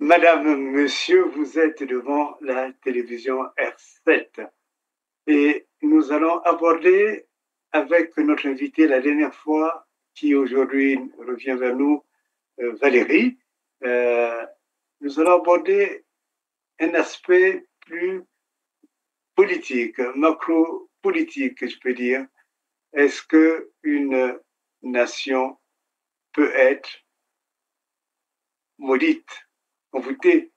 Madame, monsieur, vous êtes devant la télévision R7 et nous allons aborder avec notre invité la dernière fois qui aujourd'hui revient vers nous, Valérie. Nous allons aborder un aspect plus politique, macro-politique, je peux dire. Est-ce qu'une nation peut être maudite, envoûtée?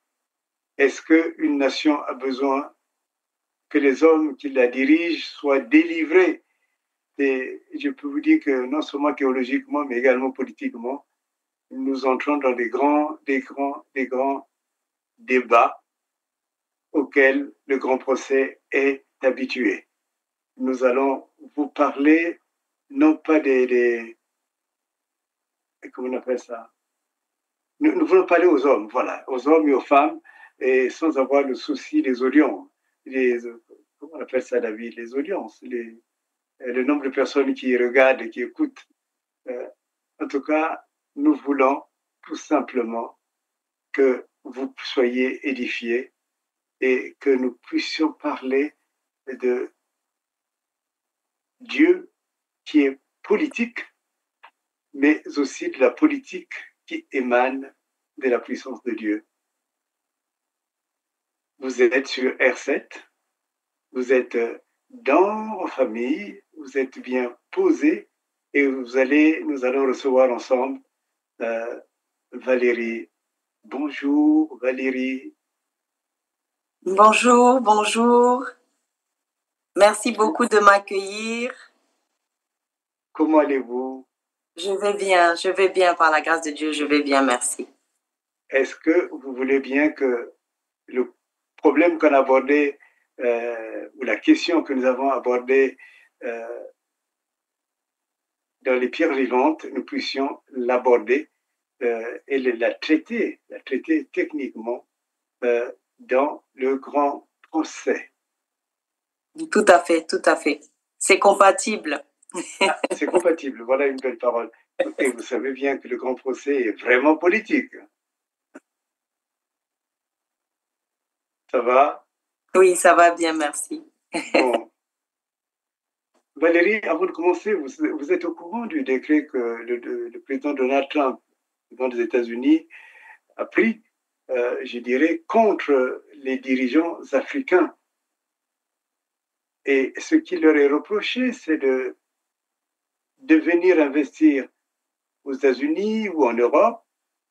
Est-ce qu'une nation a besoin que les hommes qui la dirigent soient délivrés? Et je peux vous dire que non seulement théologiquement, mais également politiquement, nous entrons dans des grands débats auxquels le grand procès est habitué. Nous allons vous parler non pas comment on appelle ça? Nous voulons parler aux hommes, voilà, aux hommes et aux femmes, et sans avoir le souci des audiences. Comment on appelle ça, David? Les audiences, le nombre de personnes qui regardent et qui écoutent. En tout cas, nous voulons tout simplement que vous soyez édifiés et que nous puissions parler de Dieu qui est politique, mais aussi de la politique qui émane de la puissance de Dieu. Vous êtes sur R7, vous êtes dans vos familles, vous êtes bien posés et nous allons recevoir ensemble Valérie. Bonjour Valérie. Bonjour, bonjour. Merci beaucoup de m'accueillir. Comment allez-vous? Je vais bien par la grâce de Dieu, je vais bien, merci. Est-ce que vous voulez bien que le problème qu'on a abordé, ou la question que nous avons abordée dans les pierres vivantes, nous puissions l'aborder et la traiter techniquement dans le grand procès? Tout à fait, tout à fait. C'est compatible. Ah, c'est compatible, voilà une belle parole. Et vous savez bien que le grand procès est vraiment politique. Ça va? Oui, ça va bien, merci. Bon. Valérie, avant de commencer, vous êtes au courant du décret que le président Donald Trump, président des États-Unis, a pris, je dirais, contre les dirigeants africains. Et ce qui leur est reproché, c'est de venir investir aux États-Unis ou en Europe,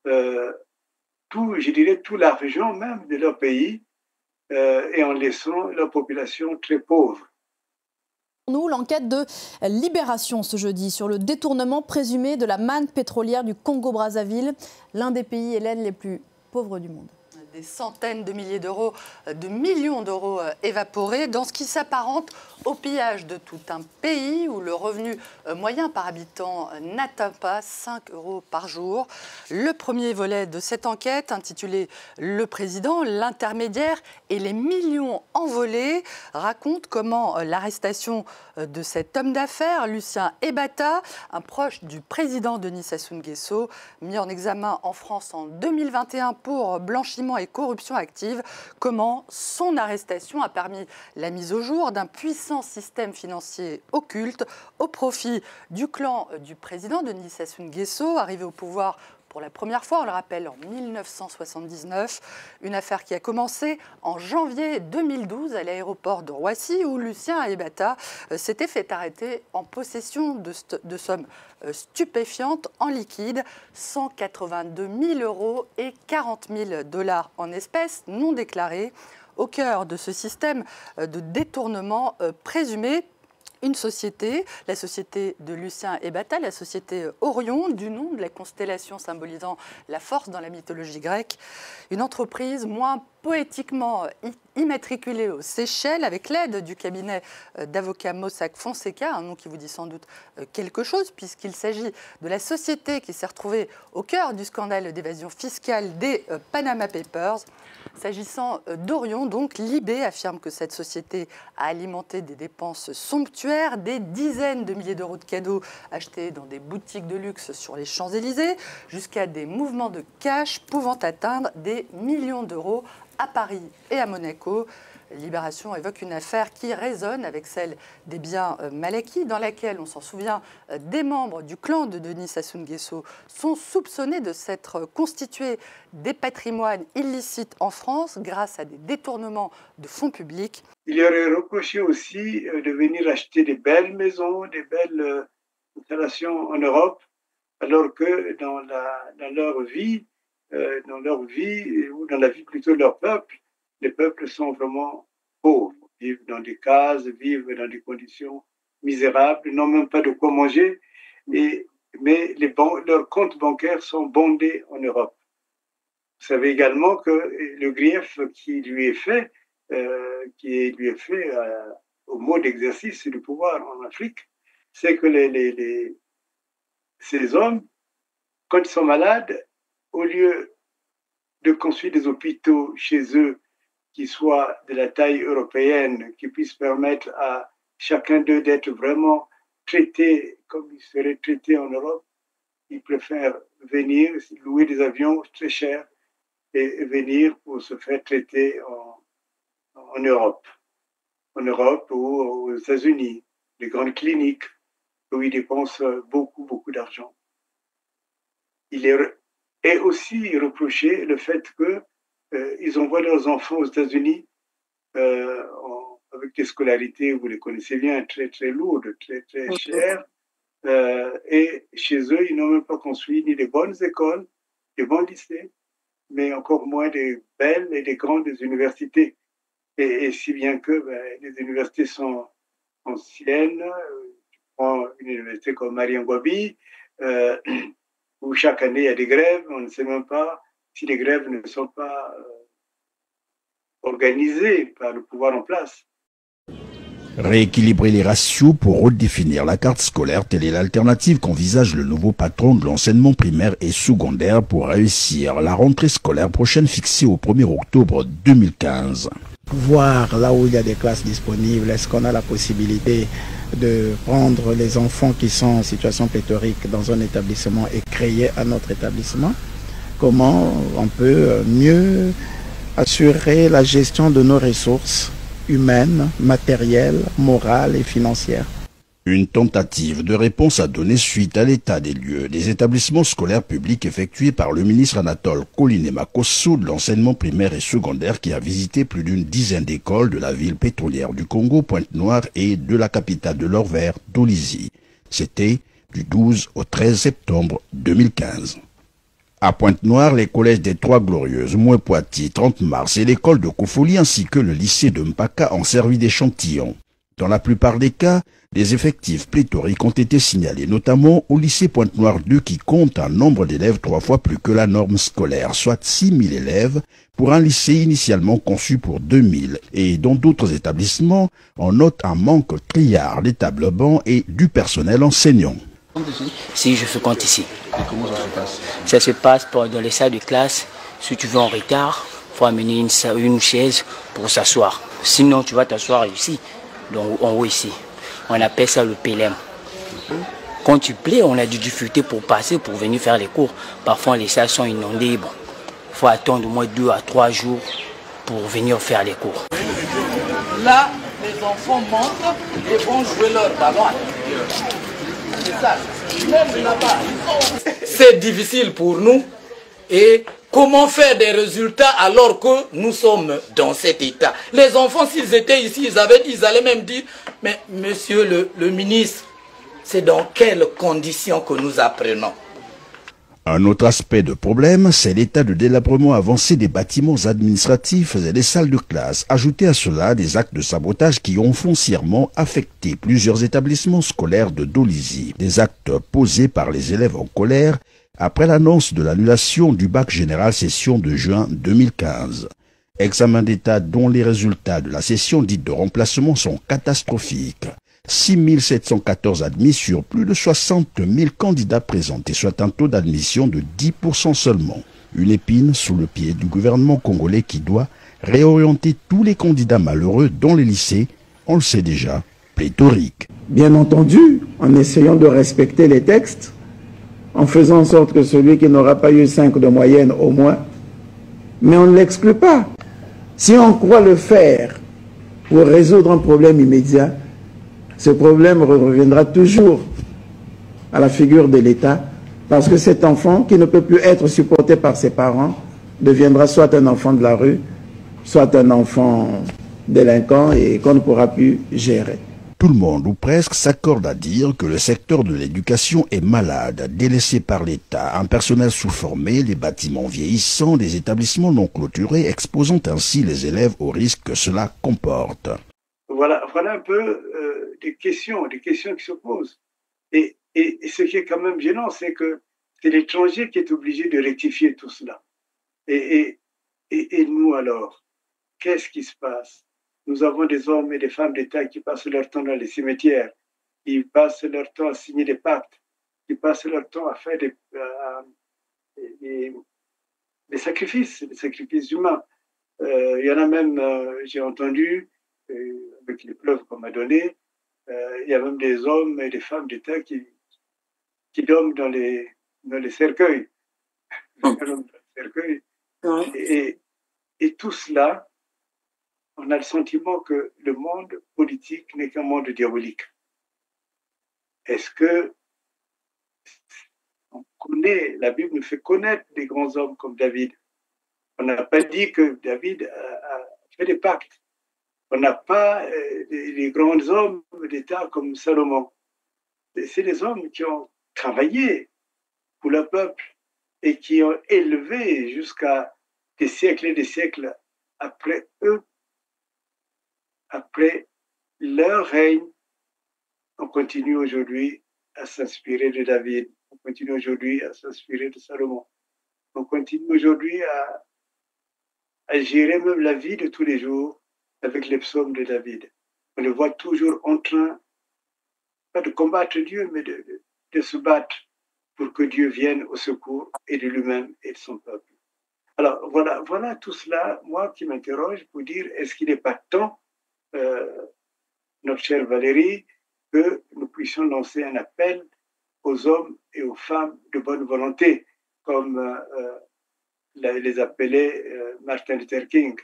je dirais tout l'argent même de leur pays, et en laissant leur population très pauvre. Nous, l'enquête de Libération ce jeudi sur le détournement présumé de la manne pétrolière du Congo-Brazzaville, l'un des pays hélènes les plus pauvres du monde. Des centaines de milliers d'euros, de millions d'euros évaporés dans ce qui s'apparente au pillage de tout un pays où le revenu moyen par habitant n'atteint pas 5 euros par jour. Le premier volet de cette enquête, intitulé « Le président, l'intermédiaire et les millions envolés », raconte comment l'arrestation de cet homme d'affaires, Lucien Ebata, un proche du président Denis Sassou Nguesso, mis en examen en France en 2021 pour blanchiment et corruption active, comment son arrestation a permis la mise au jour d'un puissant système financier occulte au profit du clan du président Denis Sassou Nguesso, arrivé au pouvoir pour la première fois, on le rappelle, en 1979, une affaire qui a commencé en janvier 2012 à l'aéroport de Roissy où Lucien Ebata s'était fait arrêter en possession de sommes stupéfiantes en liquide, 182 000 euros et 40 000 $ en espèces non déclarées, au cœur de ce système de détournement présumé. Une société, la société de Lucien Ebata, la société Orion, du nom de la constellation symbolisant la force dans la mythologie grecque. Une entreprise moins poétiquement immatriculé aux Seychelles avec l'aide du cabinet d'avocats Mossack Fonseca, un nom qui vous dit sans doute quelque chose puisqu'il s'agit de la société qui s'est retrouvée au cœur du scandale d'évasion fiscale des Panama Papers. S'agissant d'Orion, donc, Libé affirme que cette société a alimenté des dépenses somptuaires, des dizaines de milliers d'euros de cadeaux achetés dans des boutiques de luxe sur les Champs-Élysées, jusqu'à des mouvements de cash pouvant atteindre des millions d'euros à Paris et à Monaco. Libération évoque une affaire qui résonne avec celle des biens mal acquis, dans laquelle, on s'en souvient, des membres du clan de Denis Sassou Nguesso sont soupçonnés de s'être constitués des patrimoines illicites en France grâce à des détournements de fonds publics. Il y aurait reproché aussi de venir acheter des belles maisons, des belles installations en Europe, alors que dans leur vie ou dans la vie plutôt de leur peuple, les peuples sont vraiment pauvres, vivent dans des cases, vivent dans des conditions misérables, n'ont même pas de quoi manger, mais leurs comptes bancaires sont bondés en Europe. Vous savez également que le grief qui lui est fait au mot d'exercice du pouvoir en Afrique, c'est que ces hommes, quand ils sont malades, au lieu de construire des hôpitaux chez eux qui soient de la taille européenne, qui puissent permettre à chacun d'eux d'être vraiment traité comme ils seraient traités en Europe, ils préfèrent venir, louer des avions très chers et venir pour se faire traiter en Europe. En Europe ou aux États-Unis, les grandes cliniques où ils dépensent beaucoup, beaucoup d'argent. Il est aussi reproché le fait qu'ils envoient leurs enfants aux États-Unis avec des scolarités, vous les connaissez bien, très, très lourdes, très, très chères. Et chez eux, ils n'ont même pas construit ni des bonnes écoles, des bons lycées, mais encore moins des belles et des grandes universités. Et si bien que les universités sont anciennes, je prends une université comme Mariam Gwabi, où chaque année il y a des grèves, on ne sait même pas si les grèves ne sont pas organisées par le pouvoir en place. Rééquilibrer les ratios pour redéfinir la carte scolaire, telle est l'alternative qu'envisage le nouveau patron de l'enseignement primaire et secondaire pour réussir la rentrée scolaire prochaine fixée au 1er octobre 2015. Voir là où il y a des classes disponibles, est-ce qu'on a la possibilité de prendre les enfants qui sont en situation pléthorique dans un établissement et créer un autre établissement? Comment on peut mieux assurer la gestion de nos ressources humaines, matérielles, morales et financières? Une tentative de réponse à donner suite à l'état des lieux des établissements scolaires publics effectuée par le ministre Anatole Koliné-Makosso de l'enseignement primaire et secondaire qui a visité plus d'une dizaine d'écoles de la ville pétrolière du Congo, Pointe-Noire et de la capitale de l'Or-Vert, Dolisie. C'était du 12 au 13 septembre 2015. À Pointe-Noire, les collèges des Trois Glorieuses, Moué-Poitiers, 30 mars et l'école de Kofoli ainsi que le lycée de Mpaka ont servi d'échantillon. Dans la plupart des cas, des effectifs pléthoriques ont été signalés, notamment au lycée Pointe-Noire 2 qui compte un nombre d'élèves 3 fois plus que la norme scolaire, soit 6 000 élèves, pour un lycée initialement conçu pour 2 000. Et dans d'autres établissements, on note un manque criard des tables bancs et du personnel enseignant. Si je fréquente ici. Et comment ça se passe? Ça se passe dans les salles de classe. Si tu veux en retard, il faut amener une chaise pour s'asseoir. Sinon, tu vas t'asseoir ici, donc en haut ici. On appelle ça le PLM. Quand tu plais, on a des difficultés pour passer, pour venir faire les cours. Parfois, les salles sont inondées. Bon, il faut attendre au moins 2 à 3 jours pour venir faire les cours. Là, les enfants montent et vont jouer leur ballon. C'est ça. Même là-bas. C'est difficile pour nous. Et comment faire des résultats alors que nous sommes dans cet état? Les enfants, s'ils étaient ici, ils allaient même dire, mais monsieur le ministre, c'est dans quelles conditions que nous apprenons? Un autre aspect de problème, c'est l'état de délabrement avancé des bâtiments administratifs et des salles de classe. Ajoutez à cela des actes de sabotage qui ont foncièrement affecté plusieurs établissements scolaires de Dolisie. Des actes posés par les élèves en colère après l'annonce de l'annulation du bac général session de juin 2015. Examen d'État dont les résultats de la session dite de remplacement sont catastrophiques. 6 714 admis sur plus de 60 000 candidats présentés, soit un taux d'admission de 10% seulement. Une épine sous le pied du gouvernement congolais qui doit réorienter tous les candidats malheureux dans les lycées, on le sait déjà, pléthoriques. Bien entendu, en essayant de respecter les textes, en faisant en sorte que celui qui n'aura pas eu 5 de moyenne au moins, mais on ne l'exclut pas. Si on croit le faire pour résoudre un problème immédiat, ce problème reviendra toujours à la figure de l'État, parce que cet enfant qui ne peut plus être supporté par ses parents deviendra soit un enfant de la rue, soit un enfant délinquant et qu'on ne pourra plus gérer. Tout le monde, ou presque, s'accorde à dire que le secteur de l'éducation est malade, délaissé par l'État, un personnel sous-formé, les bâtiments vieillissants, des établissements non clôturés, exposant ainsi les élèves au risque que cela comporte. Voilà un peu des questions qui se posent. Et ce qui est quand même gênant, c'est que c'est l'étranger qui est obligé de rectifier tout cela. Et nous alors, qu'est-ce qui se passe? Nous avons des hommes et des femmes d'État qui passent leur temps dans les cimetières, qui passent leur temps à signer des pactes, qui passent leur temps à faire des sacrifices, des sacrifices humains. Il y en a même, j'ai entendu, avec les preuves qu'on m'a données, il y a même des hommes et des femmes d'État qui dorment dans les cercueils. Et tout cela, on a le sentiment que le monde politique n'est qu'un monde diabolique. Est-ce que on connaît, la Bible nous fait connaître des grands hommes comme David. On n'a pas dit que David a fait des pactes. On n'a pas des grands hommes d'État comme Salomon. C'est des hommes qui ont travaillé pour le peuple et qui ont élevé jusqu'à des siècles et des siècles après eux. Après leur règne, on continue aujourd'hui à s'inspirer de David. On continue aujourd'hui à s'inspirer de Salomon. On continue aujourd'hui à gérer même la vie de tous les jours avec les psaumes de David. On le voit toujours en train, pas de combattre Dieu, mais de se battre pour que Dieu vienne au secours et de lui-même et de son peuple. Alors voilà tout cela, moi qui m'interroge pour dire, est-ce qu'il n'est pas temps, notre chère Valérie, que nous puissions lancer un appel aux hommes et aux femmes de bonne volonté, comme les appelait Martin Luther King.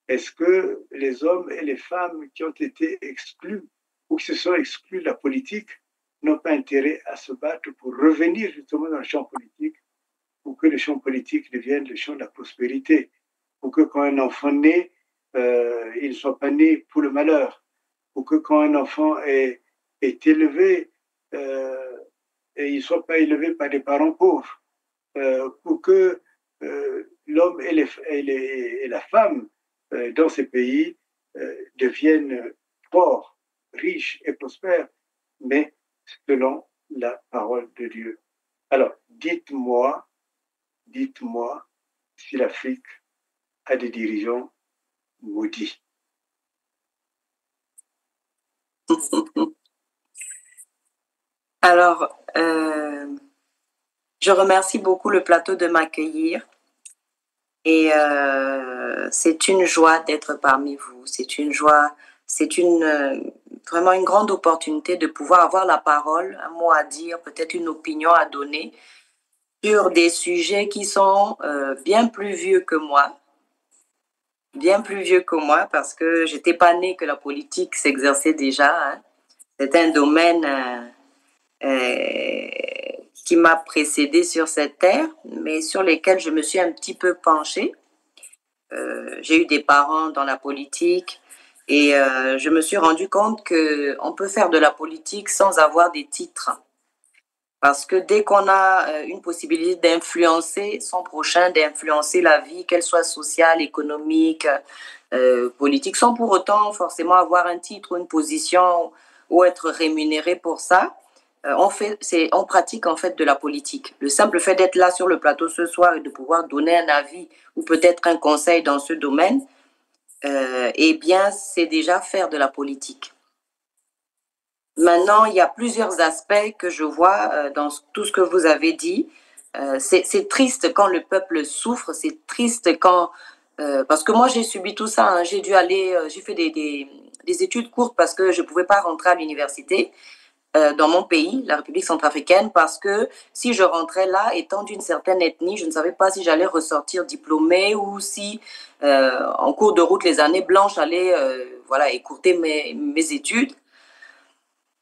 Est-ce que les hommes et les femmes qui ont été exclus ou qui se sont exclus de la politique n'ont pas intérêt à se battre pour revenir justement dans le champ politique, pour que le champ politique devienne le champ de la prospérité, pour que quand un enfant naît, il ne soit pas né pour le malheur, pour que quand un enfant est élevé, et il ne soit pas élevé par des parents pauvres, pour que l'homme et la femme dans ces pays deviennent forts, riches et prospères, mais selon la parole de Dieu. Alors, dites-moi si l'Afrique a des dirigeants maudits. Alors, je remercie beaucoup le plateau de m'accueillir et c'est une joie d'être parmi vous. C'est une joie, c'est vraiment une grande opportunité de pouvoir avoir la parole, un mot à dire, peut-être une opinion à donner sur des sujets qui sont bien plus vieux que moi. Bien plus vieux que moi parce que j'étais pas née que la politique s'exerçait déjà. Hein. C'est un domaine qui m'a précédé sur cette terre, mais sur lesquels je me suis un petit peu penchée. J'ai eu des parents dans la politique et je me suis rendu compte qu'on peut faire de la politique sans avoir des titres. Parce que dès qu'on a une possibilité d'influencer son prochain, d'influencer la vie, qu'elle soit sociale, économique, politique, sans pour autant forcément avoir un titre ou une position ou être rémunéré pour ça, on pratique en fait de la politique. Le simple fait d'être là sur le plateau ce soir et de pouvoir donner un avis ou peut-être un conseil dans ce domaine, eh bien, c'est déjà faire de la politique. Maintenant, il y a plusieurs aspects que je vois dans tout ce que vous avez dit. C'est triste quand le peuple souffre, c'est triste quand... parce que moi, j'ai subi tout ça. Hein. J'ai dû aller... j'ai fait des études courtes parce que je ne pouvais pas rentrer à l'université dans mon pays, la République centrafricaine, parce que si je rentrais là, étant d'une certaine ethnie, je ne savais pas si j'allais ressortir diplômée ou si, en cours de route, les années blanches allaient voilà, écourter mes études.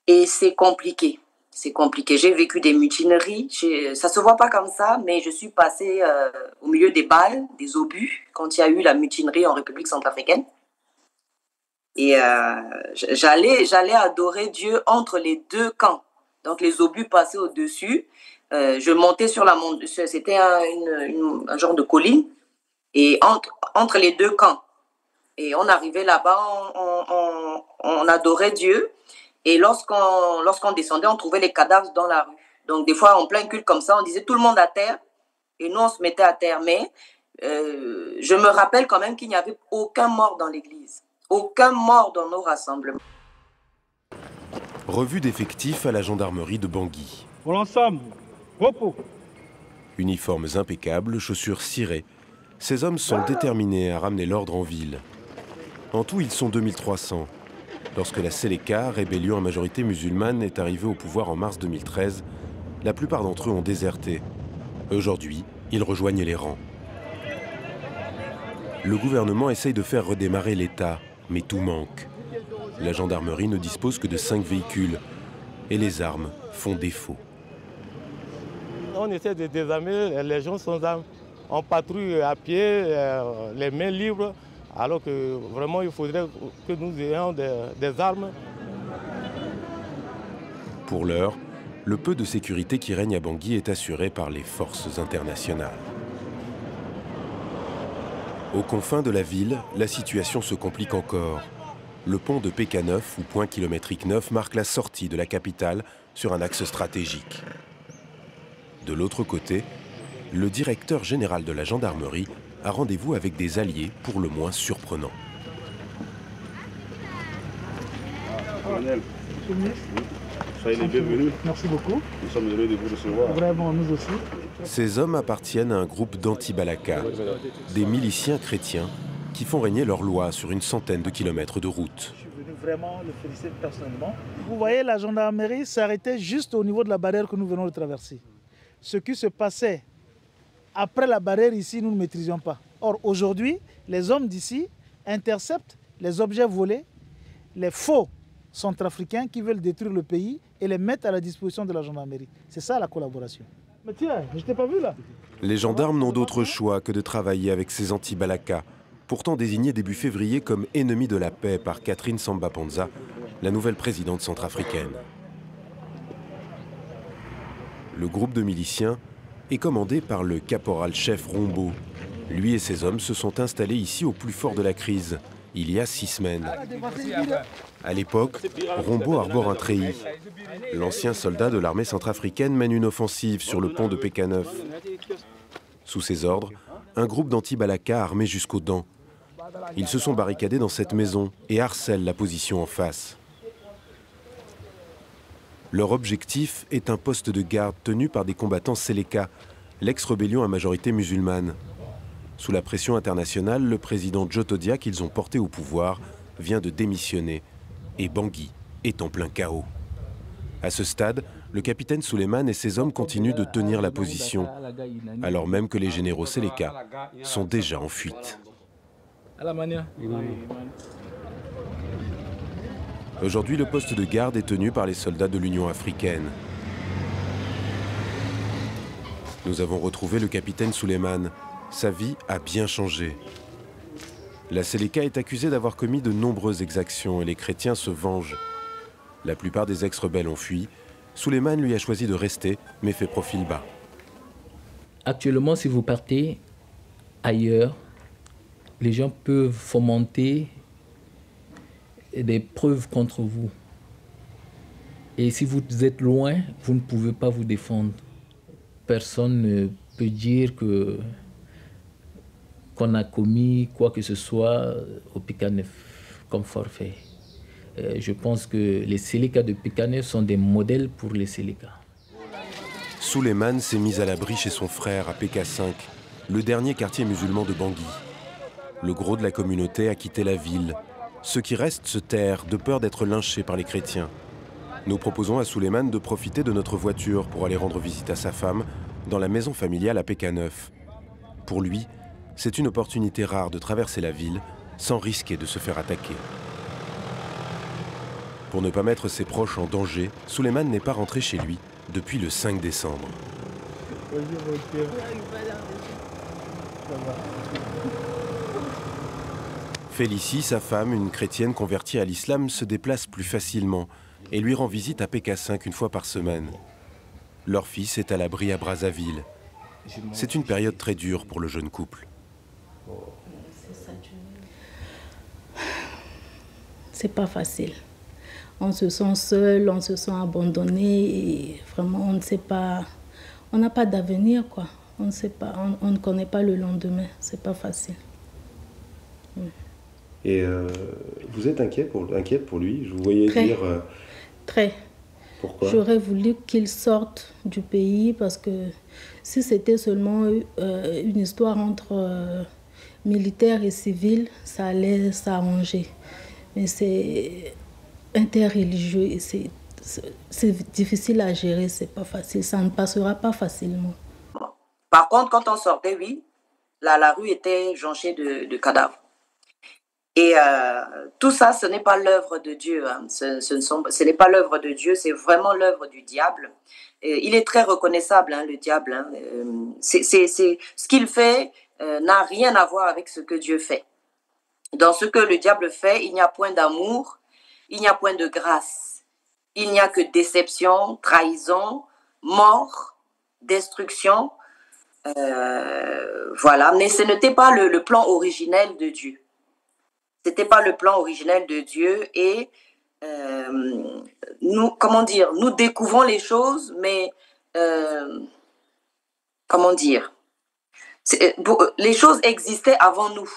Et c'est compliqué. C'est compliqué. J'ai vécu des mutineries. Ça se voit pas comme ça, mais je suis passée au milieu des balles, des obus, quand il y a eu la mutinerie en République centrafricaine. Et j'allais adorer Dieu entre les deux camps. Donc les obus passaient au-dessus. Je montais sur la montagne. C'était un genre de colline. Et entre les deux camps. Et on arrivait là-bas, on adorait Dieu. Et lorsqu'on descendait, on trouvait les cadavres dans la rue. Donc, des fois, en plein culte comme ça, on disait tout le monde à terre. Et nous, on se mettait à terre. Mais je me rappelle quand même qu'il n'y avait aucun mort dans l'église. Aucun mort dans nos rassemblements. Revue d'effectifs à la gendarmerie de Bangui. Pour l'ensemble, repos. Uniformes impeccables, chaussures cirées. Ces hommes sont déterminés à ramener l'ordre en ville. En tout, ils sont 2300. Lorsque la Seleka, rébellion à majorité musulmane, est arrivée au pouvoir en mars 2013, la plupart d'entre eux ont déserté. Aujourd'hui, ils rejoignent les rangs. Le gouvernement essaye de faire redémarrer l'État, mais tout manque. La gendarmerie ne dispose que de 5 véhicules et les armes font défaut. On essaie de désarmer les gens sans armes. On patrouille à pied, les mains libres. Alors que vraiment, il faudrait que nous ayons des armes. Pour l'heure, le peu de sécurité qui règne à Bangui est assuré par les forces internationales. Aux confins de la ville, la situation se complique encore. Le pont de PK9, ou point kilométrique 9, marque la sortie de la capitale sur un axe stratégique. De l'autre côté, le directeur général de la gendarmerie a rendez-vous avec des alliés pour le moins surprenants. Colonel, soyez les bienvenus. Merci beaucoup. Nous sommes heureux de vous recevoir. Vraiment, nous aussi. Ces hommes appartiennent à un groupe d'anti-Balaka, des miliciens chrétiens qui font régner leur loi sur une centaine de kilomètres de route. Je suis venu vraiment le féliciter personnellement. Vous voyez, la gendarmerie s'arrêtait juste au niveau de la barrière que nous venons de traverser. Ce qui se passait après la barrière ici, nous ne maîtrisions pas. Or, aujourd'hui, les hommes d'ici interceptent les objets volés, les faux centrafricains qui veulent détruire le pays et les mettent à la disposition de la gendarmerie. C'est ça la collaboration. Mais tiens, je t'ai pas vu là. Les gendarmes n'ont d'autre choix que de travailler avec ces anti-Balaka, pourtant désignés début février comme ennemis de la paix par Catherine Samba-Panza, la nouvelle présidente centrafricaine. Le groupe de miliciens est commandé par le caporal-chef Rombo. Lui et ses hommes se sont installés ici au plus fort de la crise, il y a 6 semaines. À l'époque, Rombo arbore un treillis. L'ancien soldat de l'armée centrafricaine mène une offensive sur le pont de PK9. Sous ses ordres, un groupe d'anti-Balaka armé jusqu'aux dents. Ils se sont barricadés dans cette maison et harcèlent la position en face. Leur objectif est un poste de garde tenu par des combattants Seleka, l'ex-rébellion à majorité musulmane. Sous la pression internationale, le président Jotodia, qu'ils ont porté au pouvoir, vient de démissionner. Et Bangui est en plein chaos. À ce stade, le capitaine Souleymane et ses hommes continuent de tenir la position, alors même que les généraux Seleka sont déjà en fuite. Aujourd'hui, le poste de garde est tenu par les soldats de l'Union africaine. Nous avons retrouvé le capitaine Souleymane. Sa vie a bien changé. La Seleka est accusée d'avoir commis de nombreuses exactions et les chrétiens se vengent. La plupart des ex-rebelles ont fui. Souleymane lui a choisi de rester, mais fait profil bas. Actuellement, si vous partez ailleurs, les gens peuvent fomenter des preuves contre vous. Et si vous êtes loin, vous ne pouvez pas vous défendre. Personne ne peut dire que qu'on a commis quoi que ce soit au Picard-Neuf comme forfait. Je pense que les Séléka de Picard-Neuf sont des modèles pour les Séléka. Souleymane s'est mis à l'abri chez son frère à PK5, le dernier quartier musulman de Bangui. Le gros de la communauté a quitté la ville. Ceux qui restent se terrent de peur d'être lynchés par les chrétiens. Nous proposons à Souleymane de profiter de notre voiture pour aller rendre visite à sa femme dans la maison familiale à PK9. Pour lui, c'est une opportunité rare de traverser la ville sans risquer de se faire attaquer. Pour ne pas mettre ses proches en danger, Souleymane n'est pas rentré chez lui depuis le 5 décembre. Félicie, sa femme, une chrétienne convertie à l'islam, se déplace plus facilement et lui rend visite à PK5 une fois par semaine. Leur fils est à l'abri à Brazzaville. C'est une période très dure pour le jeune couple. C'est pas facile. On se sent seul, on se sent abandonné et vraiment on ne sait pas, on n'a pas d'avenir quoi. On ne sait pas, on ne connaît pas le lendemain, c'est pas facile. Et vous êtes inquiète pour lui? Je vous voyais dire... Très. Pourquoi? J'aurais voulu qu'il sorte du pays parce que si c'était seulement une histoire entre militaires et civils, ça allait s'arranger. Mais c'est interreligieux et c'est difficile à gérer, c'est pas facile, ça ne passera pas facilement. Par contre, quand on sortait, oui, la rue était jonchée de cadavres. Et tout ça, ce n'est pas l'œuvre de Dieu. Hein. Ce n'est pas l'œuvre de Dieu, c'est vraiment l'œuvre du diable. Et il est très reconnaissable, hein, le diable. Hein. Ce qu'il fait n'a rien à voir avec ce que Dieu fait. Dans ce que le diable fait, il n'y a point d'amour, il n'y a point de grâce. Il n'y a que déception, trahison, mort, destruction. Voilà, mais ce n'était pas le plan originel de Dieu. Ce n'était pas le plan originel de Dieu et nous, comment dire, nous découvrons les choses, mais comment dire, les choses existaient avant nous.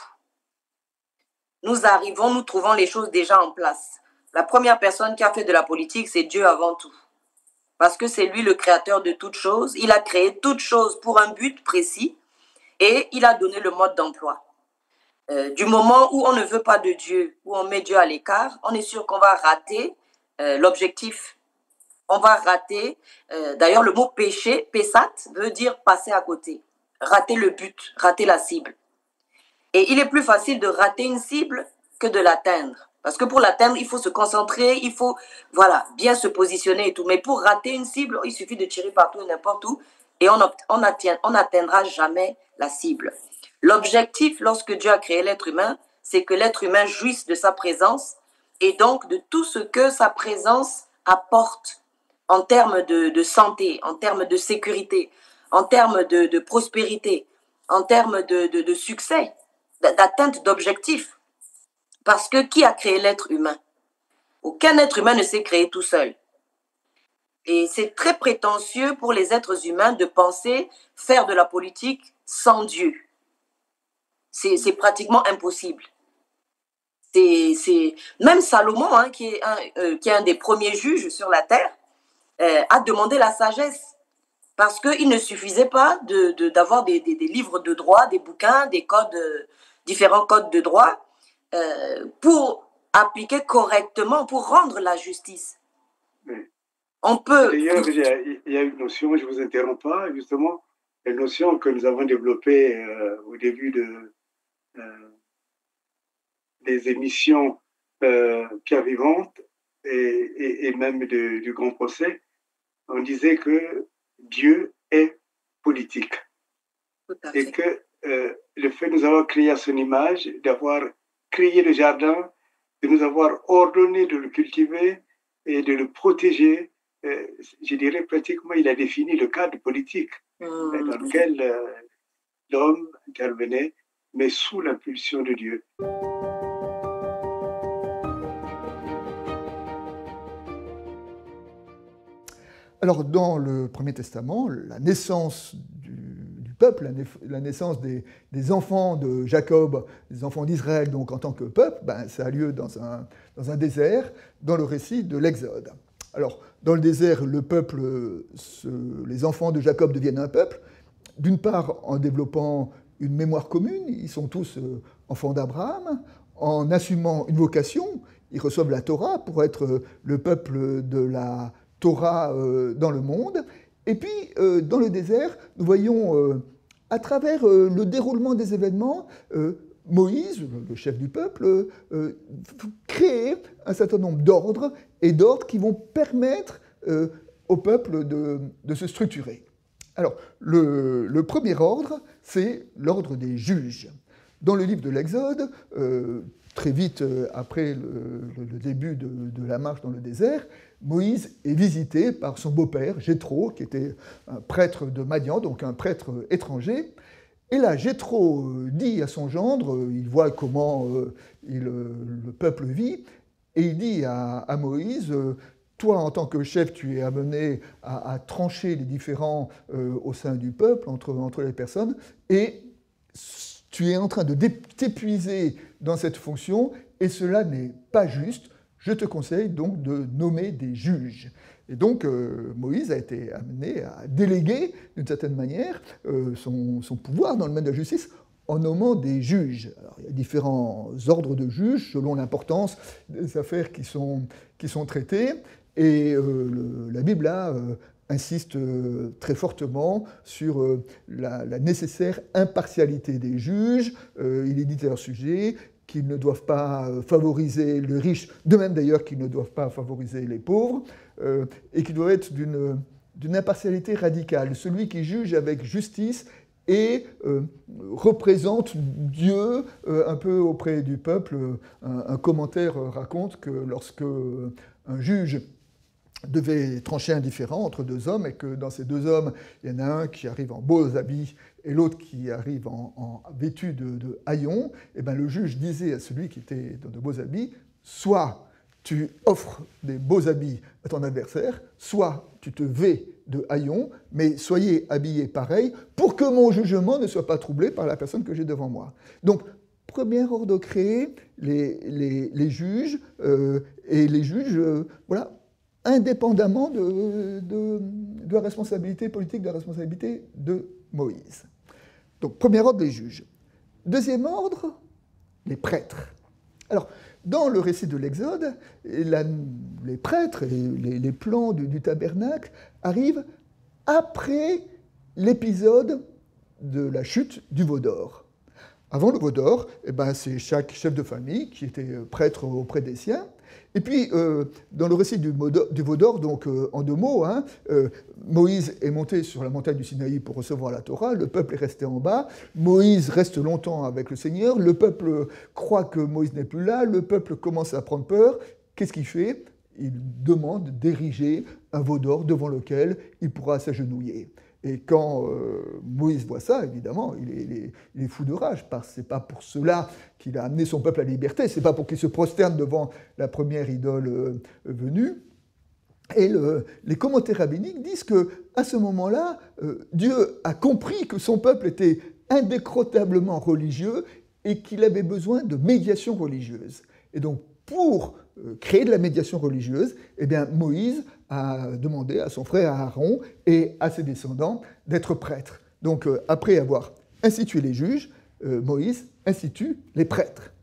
Nous arrivons, nous trouvons les choses déjà en place. La première personne qui a fait de la politique, c'est Dieu avant tout. Parce que c'est lui le créateur de toutes choses. Il a créé toutes choses pour un but précis et il a donné le mode d'emploi. Du moment où on ne veut pas de Dieu, où on met Dieu à l'écart, on est sûr qu'on va rater l'objectif. On va rater, d'ailleurs le mot péché, pesat, veut dire passer à côté. Rater le but, rater la cible. Et il est plus facile de rater une cible que de l'atteindre. Parce que pour l'atteindre, il faut se concentrer, il faut bien se positionner et tout. Mais pour rater une cible, il suffit de tirer partout et n'importe où et on n'atteindra jamais la cible. L'objectif, lorsque Dieu a créé l'être humain, c'est que l'être humain jouisse de sa présence et donc de tout ce que sa présence apporte en termes de santé, en termes de sécurité, en termes de prospérité, en termes de succès, d'atteinte d'objectifs. Parce que qui a créé l'être humain? Aucun être humain ne s'est créé tout seul. Et c'est très prétentieux pour les êtres humains de penser faire de la politique sans Dieu. C'est pratiquement impossible. Même Salomon, hein, qui est un des premiers juges sur la terre, a demandé la sagesse. Parce qu'il ne suffisait pas d'avoir des livres de droit, des bouquins, des codes, différents codes de droit, pour appliquer correctement, pour rendre la justice. Oui. On peut... D'ailleurs, il y a une notion, je ne vous interromps pas, justement, une notion que nous avons développée au début des émissions Pierre Vivante et même du Grand Procès. On disait que Dieu est politique. Et que le fait de nous avoir créé à son image, d'avoir créé le jardin, de nous avoir ordonné de le cultiver et de le protéger, je dirais pratiquement, il a défini le cadre politique dans lequel l'homme intervenait, mais sous l'impulsion de Dieu. Alors, dans le Premier Testament, la naissance du peuple, la naissance des enfants de Jacob, des enfants d'Israël, donc en tant que peuple, ça a lieu dans un désert, dans le récit de l'Exode. Alors, dans le désert, le peuple, les enfants de Jacob deviennent un peuple, d'une part en développant une mémoire commune, ils sont tous enfants d'Abraham, en assumant une vocation, ils reçoivent la Torah pour être le peuple de la Torah dans le monde. Et puis, dans le désert, nous voyons, à travers le déroulement des événements, Moïse, le chef du peuple, créer un certain nombre d'ordres qui vont permettre au peuple de se structurer. Alors, le premier ordre, c'est l'ordre des juges. Dans le livre de l'Exode, très vite après le début de la marche dans le désert, Moïse est visité par son beau-père, Jéthro, qui était un prêtre de Madian, donc un prêtre étranger. Et là, Jéthro dit à son gendre, il voit comment le peuple vit, et il dit à Moïse, toi, en tant que chef, tu es amené à trancher les différends au sein du peuple, entre les personnes, et tu es en train de t'épuiser dans cette fonction, et cela n'est pas juste. Je te conseille donc de nommer des juges. Et donc, Moïse a été amené à déléguer, d'une certaine manière, son pouvoir dans le domaine de la justice en nommant des juges. Alors, il y a différents ordres de juges selon l'importance des affaires qui sont traitées. Et la Bible, là, insiste très fortement sur la nécessaire impartialité des juges. Il est dit à leur sujet qu'ils ne doivent pas favoriser le riche, de même d'ailleurs qu'ils ne doivent pas favoriser les pauvres, et qu'ils doivent être d'une impartialité radicale. Celui qui juge avec justice et représente Dieu un peu auprès du peuple. Un commentaire raconte que lorsque un juge devait trancher un différend entre deux hommes, et que dans ces deux hommes, il y en a un qui arrive en beaux habits et l'autre qui arrive en vêtu de haillons, et bien le juge disait à celui qui était dans de beaux habits, soit tu offres des beaux habits à ton adversaire, soit tu te vêts de haillons, mais soyez habillés pareil pour que mon jugement ne soit pas troublé par la personne que j'ai devant moi. Donc, premier ordre créé, les juges, et les juges, voilà, indépendamment de la responsabilité politique, de la responsabilité de Moïse. Donc, premier ordre, les juges. Deuxième ordre, les prêtres. Alors, dans le récit de l'Exode, les prêtres et les plans du tabernacle arrivent après l'épisode de la chute du veau d'or. Avant le veau d'or, c'est chaque chef de famille qui était prêtre auprès des siens. Et puis, dans le récit du veau d'or, donc en deux mots, Moïse est monté sur la montagne du Sinaï pour recevoir la Torah, le peuple est resté en bas, Moïse reste longtemps avec le Seigneur, le peuple croit que Moïse n'est plus là, le peuple commence à prendre peur. Qu'est-ce qu'il fait? Il demande d'ériger un veau d'or devant lequel il pourra s'agenouiller. Et quand Moïse voit ça, évidemment, il est fou de rage, parce que ce n'est pas pour cela qu'il a amené son peuple à la liberté, ce n'est pas pour qu'il se prosterne devant la première idole venue. Et les commentaires rabbiniques disent qu'à ce moment-là, Dieu a compris que son peuple était indécrotablement religieux et qu'il avait besoin de médiation religieuse. Et donc, pour créer de la médiation religieuse, eh bien, Moïse a demandé à son frère Aaron et à ses descendants d'être prêtres. Donc, après avoir institué les juges, Moïse institue les prêtres.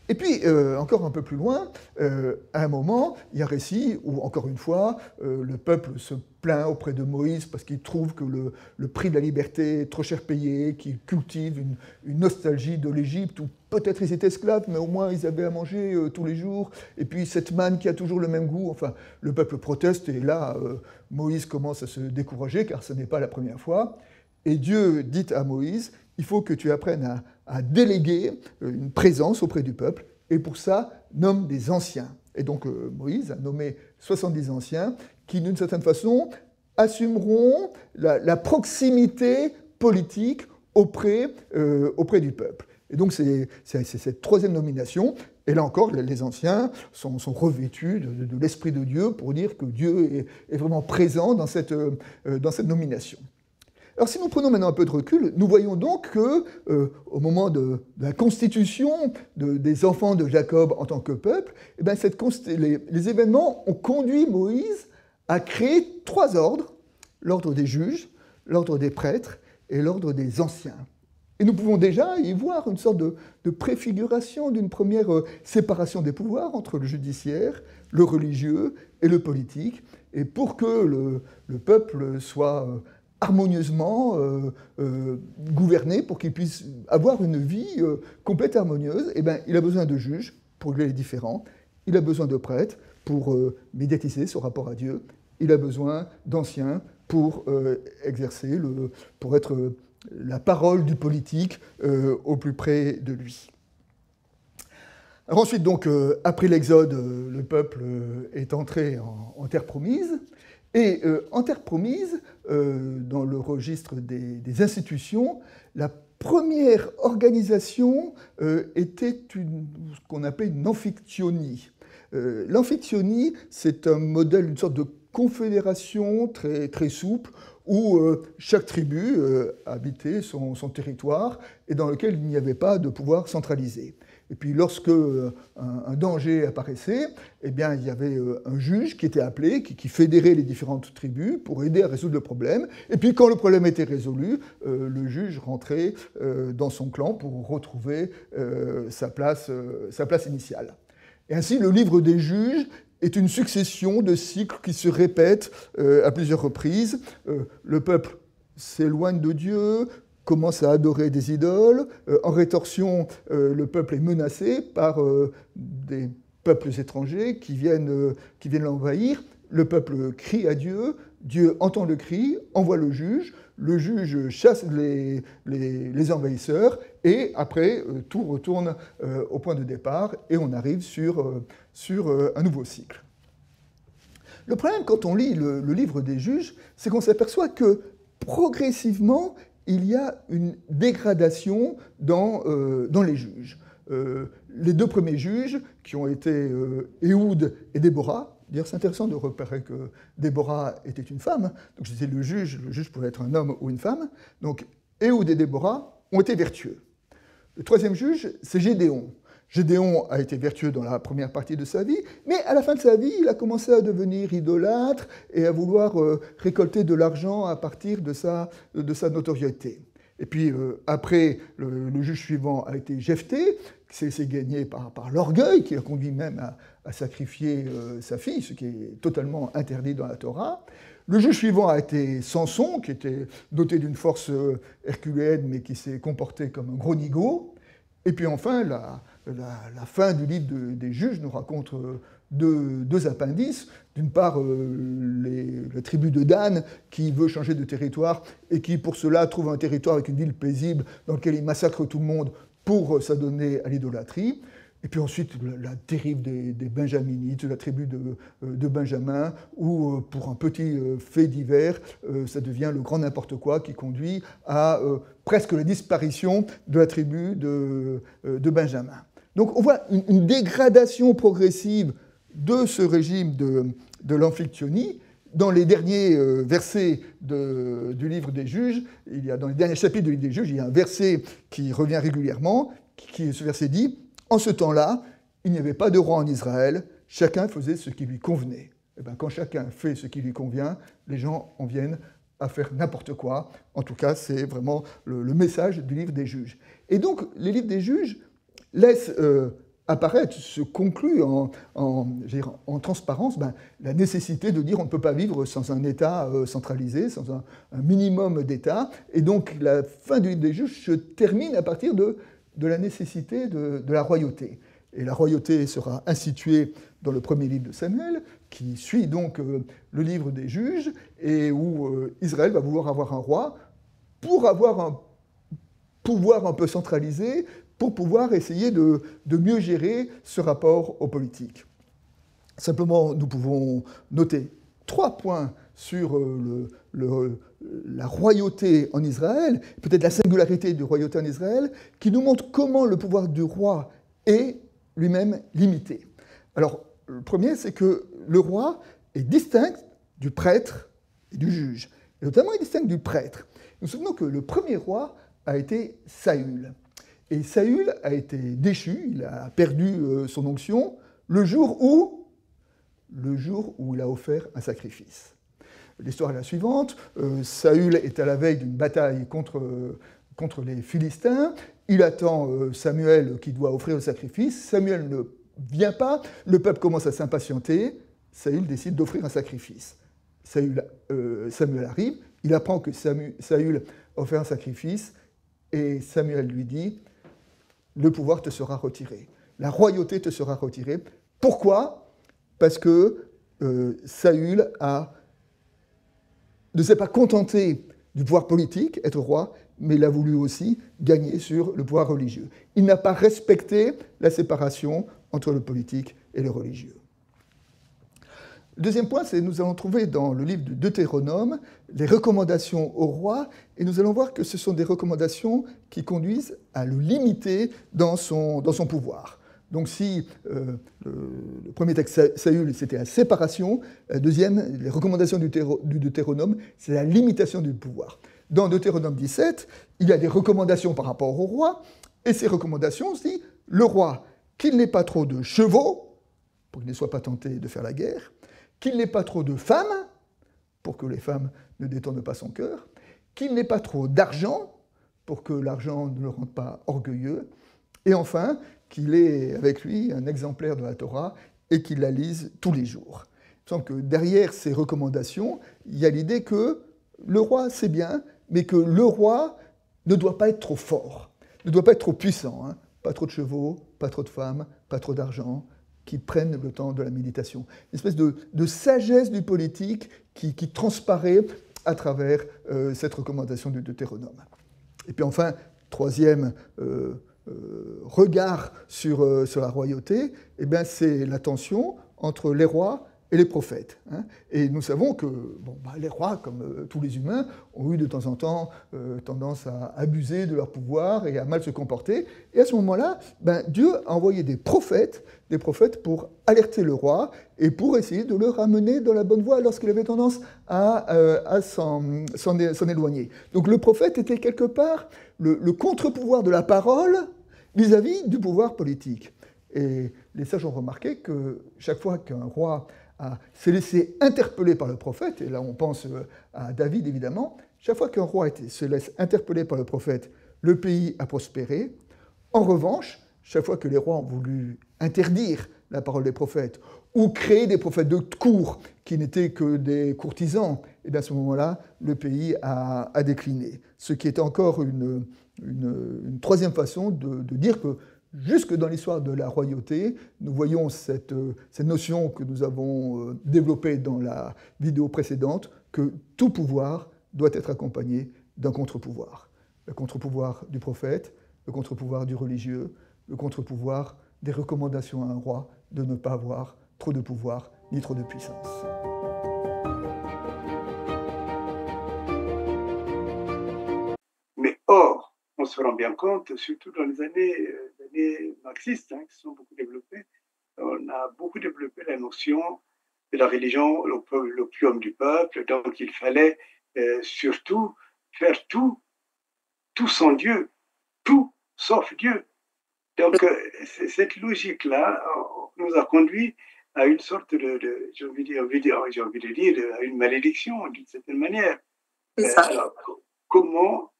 Et puis, encore un peu plus loin, à un moment, il y a un récit où, encore une fois, le peuple se plaint auprès de Moïse parce qu'il trouve que le prix de la liberté est trop cher payé, qu'il cultive une nostalgie de l'Égypte, où peut-être ils étaient esclaves, mais au moins ils avaient à manger tous les jours, et puis cette manne qui a toujours le même goût. Enfin, le peuple proteste, et là, Moïse commence à se décourager, car ce n'est pas la première fois. Et Dieu dit à Moïse, il faut que tu apprennes à déléguer une présence auprès du peuple, et pour ça, nomme des anciens. Et donc Moïse a nommé 70 anciens qui, d'une certaine façon, assumeront la proximité politique auprès du peuple. Et donc c'est cette troisième nomination, et là encore, les anciens sont revêtus de l'Esprit de Dieu pour dire que Dieu est vraiment présent dans cette nomination. Alors si nous prenons maintenant un peu de recul, nous voyons donc que au moment de la constitution des enfants de Jacob en tant que peuple, eh bien, les événements ont conduit Moïse à créer 3 ordres, l'ordre des juges, l'ordre des prêtres et l'ordre des anciens. Et nous pouvons déjà y voir une sorte de préfiguration d'une première séparation des pouvoirs entre le judiciaire, le religieux et le politique. Et pour que le peuple soit harmonieusement gouverné, pour qu'il puisse avoir une vie complète et harmonieuse, eh bien, il a besoin de juges pour régler les différends, il a besoin de prêtres pour médiatiser son rapport à Dieu, il a besoin d'anciens pour exercer, pour être la parole du politique au plus près de lui. Alors ensuite, donc, après l'Exode, le peuple est entré en terre promise. Et en terre promise, dans le registre des institutions, la première organisation était ce qu'on appelait une amphictyonie. L'amphictyonie, c'est un modèle, une sorte de confédération très, très souple, où chaque tribu habitait son territoire et dans lequel il n'y avait pas de pouvoir centralisé. Et puis lorsque un danger apparaissait, eh bien, il y avait un juge qui était appelé, qui fédérait les différentes tribus pour aider à résoudre le problème. Et puis quand le problème était résolu, le juge rentrait dans son clan pour retrouver sa place initiale. Et ainsi, le livre des juges est une succession de cycles qui se répètent à plusieurs reprises. Le peuple s'éloigne de Dieu, commence à adorer des idoles. En rétorsion, le peuple est menacé par des peuples étrangers qui viennent l'envahir. Le peuple crie à Dieu, Dieu entend le cri, envoie le juge chasse les envahisseurs, et après, tout retourne au point de départ, et on arrive sur un nouveau cycle. Le problème, quand on lit le livre des juges, c'est qu'on s'aperçoit que progressivement, il y a une dégradation dans les juges. Les 2 premiers juges, qui ont été Éhoud et Déborah, d'ailleurs c'est intéressant de repérer que Déborah était une femme, donc je disais le juge pouvait être un homme ou une femme, donc Éhoud et Déborah ont été vertueux. Le 3e juge, c'est Gédéon. Gédéon a été vertueux dans la première partie de sa vie, mais à la fin de sa vie, il a commencé à devenir idolâtre et à vouloir récolter de l'argent à partir de sa notoriété. Et puis après, le juge suivant a été Jephthé, qui s'est gagné par l'orgueil, qui a conduit même à sacrifier sa fille, ce qui est totalement interdit dans la Torah. Le juge suivant a été Samson, qui était doté d'une force herculéenne, mais qui s'est comporté comme un gros nigaud. Et puis enfin, la fin du livre des juges nous raconte 2 appendices. D'une part, la tribu de Dan, qui veut changer de territoire et qui, pour cela, trouve un territoire avec une ville paisible dans lequel il massacre tout le monde pour s'adonner à l'idolâtrie. Et puis ensuite, la dérive des Benjaminites, la tribu de Benjamin, où, pour un petit fait divers, ça devient le grand n'importe quoi qui conduit à presque la disparition de la tribu de Benjamin. Donc on voit une dégradation progressive de ce régime de l'amphictyonie. Dans les derniers versets du livre des juges, dans les derniers chapitres du livre des juges, il y a un verset qui revient régulièrement, ce verset dit « En ce temps-là, il n'y avait pas de roi en Israël, chacun faisait ce qui lui convenait. » Et bien, quand chacun fait ce qui lui convient, les gens en viennent à faire n'importe quoi. En tout cas, c'est vraiment le message du livre des juges. Et donc, les livres des juges laissent apparaître, se conclut en transparence la nécessité de dire on ne peut pas vivre sans un État centralisé, sans un minimum d'État. Et donc, la fin du livre des juges se termine à partir de la nécessité de la royauté. Et la royauté sera instituée dans le premier livre de Samuel, qui suit donc le livre des juges, et où Israël va vouloir avoir un roi pour avoir un pouvoir un peu centralisé, pour pouvoir essayer de mieux gérer ce rapport aux politiques. Simplement, nous pouvons noter 3 points sur la royauté en Israël, peut-être la singularité de royauté en Israël, qui nous montrent comment le pouvoir du roi est lui-même limité. Alors, le premier, c'est que le roi est distinct du prêtre et du juge. Et notamment, il distingue du prêtre. Nous nous souvenons que le premier roi a été Saül. Et Saül a été déchu, il a perdu son onction le jour où il a offert un sacrifice. L'histoire est la suivante. Saül est à la veille d'une bataille contre les Philistins. Il attend Samuel qui doit offrir le sacrifice. Samuel ne vient pas. Le peuple commence à s'impatienter. Saül décide d'offrir un sacrifice. Samuel arrive. Il apprend que Saül a offert un sacrifice. Et Samuel lui dit, le pouvoir te sera retiré. La royauté te sera retirée. Pourquoi ? Parce que Saül ne s'est pas contenté du pouvoir politique, être roi, mais il a voulu aussi gagner sur le pouvoir religieux. Il n'a pas respecté la séparation entre le politique et le religieux. Le deuxième point, c'est que nous allons trouver dans le livre de Deutéronome les recommandations au roi, et nous allons voir que ce sont des recommandations qui conduisent à le limiter dans son pouvoir. Donc si le premier texte, Saül, c'était la séparation, la deuxième, les recommandations du Deutéronome, c'est la limitation du pouvoir. Dans Deutéronome 17, il y a des recommandations par rapport au roi, et ces recommandations disent, le roi, qu'il n'ait pas trop de chevaux, pour qu'il ne soit pas tenté de faire la guerre, qu'il n'ait pas trop de femmes, pour que les femmes ne détournent pas son cœur, qu'il n'ait pas trop d'argent, pour que l'argent ne le rende pas orgueilleux, et enfin, qu'il ait avec lui un exemplaire de la Torah et qu'il la lise tous les jours. Il me semble que derrière ces recommandations, il y a l'idée que le roi, c'est bien, mais que le roi ne doit pas être trop fort, ne doit pas être trop puissant, hein. Pas trop de chevaux, pas trop de femmes, pas trop d'argent, qui prennent le temps de la méditation. Une espèce de sagesse du politique qui transparaît à travers cette recommandation du Deutéronome. Et puis enfin, troisième regard sur la royauté, eh bien, c'est la tension entre les rois et les prophètes. Hein. Et nous savons que les rois, comme tous les humains, ont eu de temps en temps tendance à abuser de leur pouvoir et à mal se comporter. Et à ce moment-là, Dieu a envoyé des prophètes pour alerter le roi et pour essayer de le ramener dans la bonne voie lorsqu'il avait tendance à s'en éloigner. Donc le prophète était quelque part le contre-pouvoir de la parole vis-à-vis du pouvoir politique. Et les sages ont remarqué que chaque fois qu'un roi s'est laissé interpeller par le prophète, et là on pense à David évidemment, chaque fois qu'un roi se laisse interpeller par le prophète, le pays a prospéré. En revanche, chaque fois que les rois ont voulu interdire la parole des prophètes ou créer des prophètes de cour qui n'étaient que des courtisans, et bien à ce moment-là, le pays a décliné. Ce qui est encore une troisième façon de dire que jusque dans l'histoire de la royauté, nous voyons cette notion que nous avons développée dans la vidéo précédente, que tout pouvoir doit être accompagné d'un contre-pouvoir. Le contre-pouvoir du prophète, le contre-pouvoir du religieux, le contre-pouvoir des recommandations à un roi de ne pas avoir trop de pouvoir ni trop de puissance. Mais or, on se rend bien compte, surtout dans les années marxistes, qui sont beaucoup développées, on a beaucoup développé la notion de la religion, l'opium du peuple, donc il fallait surtout faire tout sans Dieu, tout sauf Dieu. Donc cette logique-là nous a conduit à une sorte j'ai envie de dire, à une malédiction d'une certaine manière. Alors, comment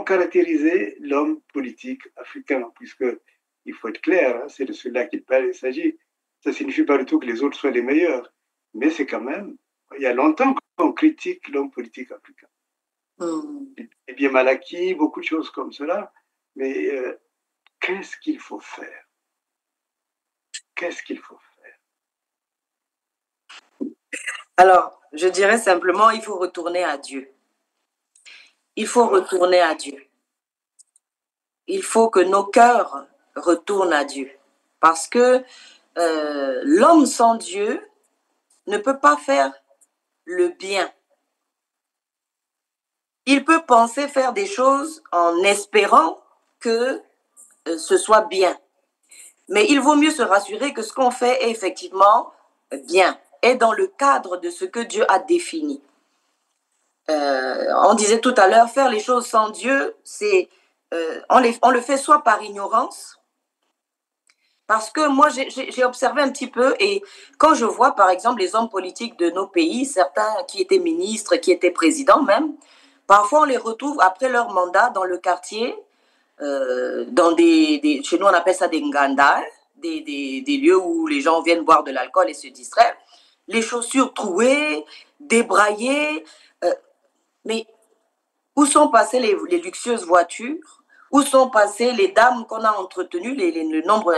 caractériser l'homme politique africain, puisque il faut être clair, c'est de cela qu'il s'agit. Ça ne signifie pas du tout que les autres soient les meilleurs, mais c'est quand même, il y a longtemps qu'on critique l'homme politique africain. C'est bien mal acquis, beaucoup de choses comme cela, mais qu'est-ce qu'il faut faire? Qu'est-ce qu'il faut faire? Alors, je dirais simplement, il faut retourner à Dieu. Il faut retourner à Dieu. Il faut que nos cœurs retournent à Dieu. Parce que l'homme sans Dieu ne peut pas faire le bien. Il peut penser faire des choses en espérant que ce soit bien. Mais il vaut mieux se rassurer que ce qu'on fait est effectivement bien, est dans le cadre de ce que Dieu a défini. On disait tout à l'heure, faire les choses sans Dieu, c'est on le fait soit par ignorance, parce que moi, j'ai observé un petit peu, et quand je vois, par exemple, les hommes politiques de nos pays, certains qui étaient ministres, qui étaient présidents même, parfois on les retrouve après leur mandat dans le quartier, dans chez nous on appelle ça des nganda, des lieux où les gens viennent boire de l'alcool et se distraire, les chaussures trouées, débraillées, mais où sont passées les luxueuses voitures? Où sont passées les dames qu'on a entretenues, le nombre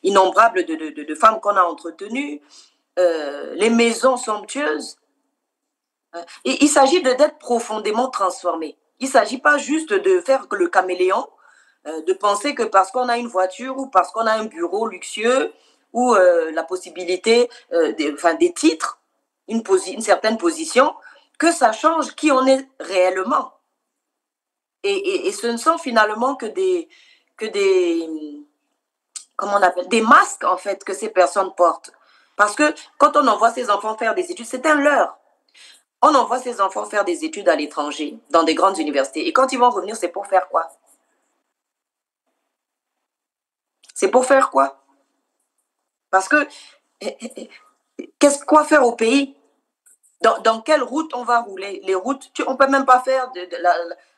innombrable de femmes qu'on a entretenues, les maisons somptueuses? Et il s'agit d'être profondément transformé. Il ne s'agit pas juste de faire le caméléon, de penser que parce qu'on a une voiture ou parce qu'on a un bureau luxueux ou la possibilité des titres, une certaine position, que ça change qui on est réellement. Et ce ne sont finalement que comment on appelle, des masques en fait que ces personnes portent. Parce que quand on envoie ces enfants faire des études, c'est un leurre. On envoie ces enfants faire des études à l'étranger, dans des grandes universités. Et quand ils vont revenir, c'est pour faire quoi? C'est pour faire quoi? Parce que, quoi faire au pays? Dans quelle route on va rouler? Les routes, on ne peut même pas faire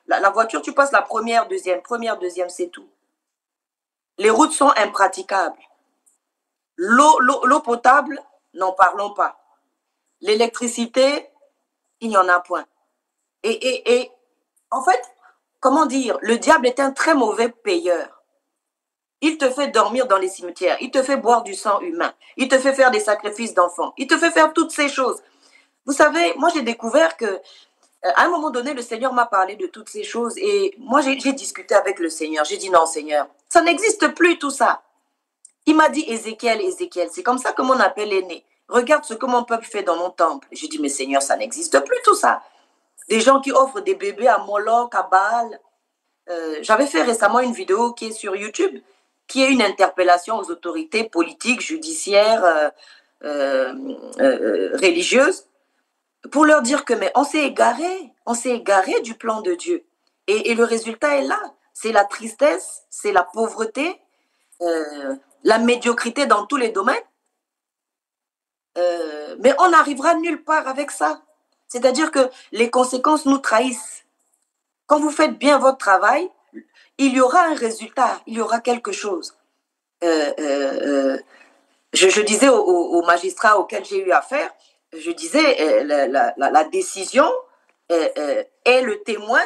la voiture, tu passes la première, deuxième, c'est tout. Les routes sont impraticables. L'eau potable, n'en parlons pas. L'électricité, il n'y en a point. Et en fait, comment dire, le diable est un très mauvais payeur. Il te fait dormir dans les cimetières, il te fait boire du sang humain, il te fait faire des sacrifices d'enfants, il te fait faire toutes ces choses. Vous savez, moi j'ai découvert que à un moment donné, le Seigneur m'a parlé de toutes ces choses et moi j'ai discuté avec le Seigneur. J'ai dit non Seigneur, ça n'existe plus tout ça. Il m'a dit Ézéchiel, c'est comme ça que mon appel est né. Regarde ce que mon peuple fait dans mon temple. J'ai dit mais Seigneur, ça n'existe plus tout ça. Des gens qui offrent des bébés à Moloch, à Baal. J'avais fait récemment une vidéo qui est sur YouTube, qui est une interpellation aux autorités politiques, judiciaires, religieuses, pour leur dire que mais on s'est égaré du plan de Dieu. Et le résultat est là. C'est la tristesse, c'est la pauvreté, la médiocrité dans tous les domaines. Mais on n'arrivera nulle part avec ça. C'est-à-dire que les conséquences nous trahissent. Quand vous faites bien votre travail, il y aura un résultat, il y aura quelque chose. Je disais aux magistrats auxquels j'ai eu affaire, je disais, la décision est le témoin,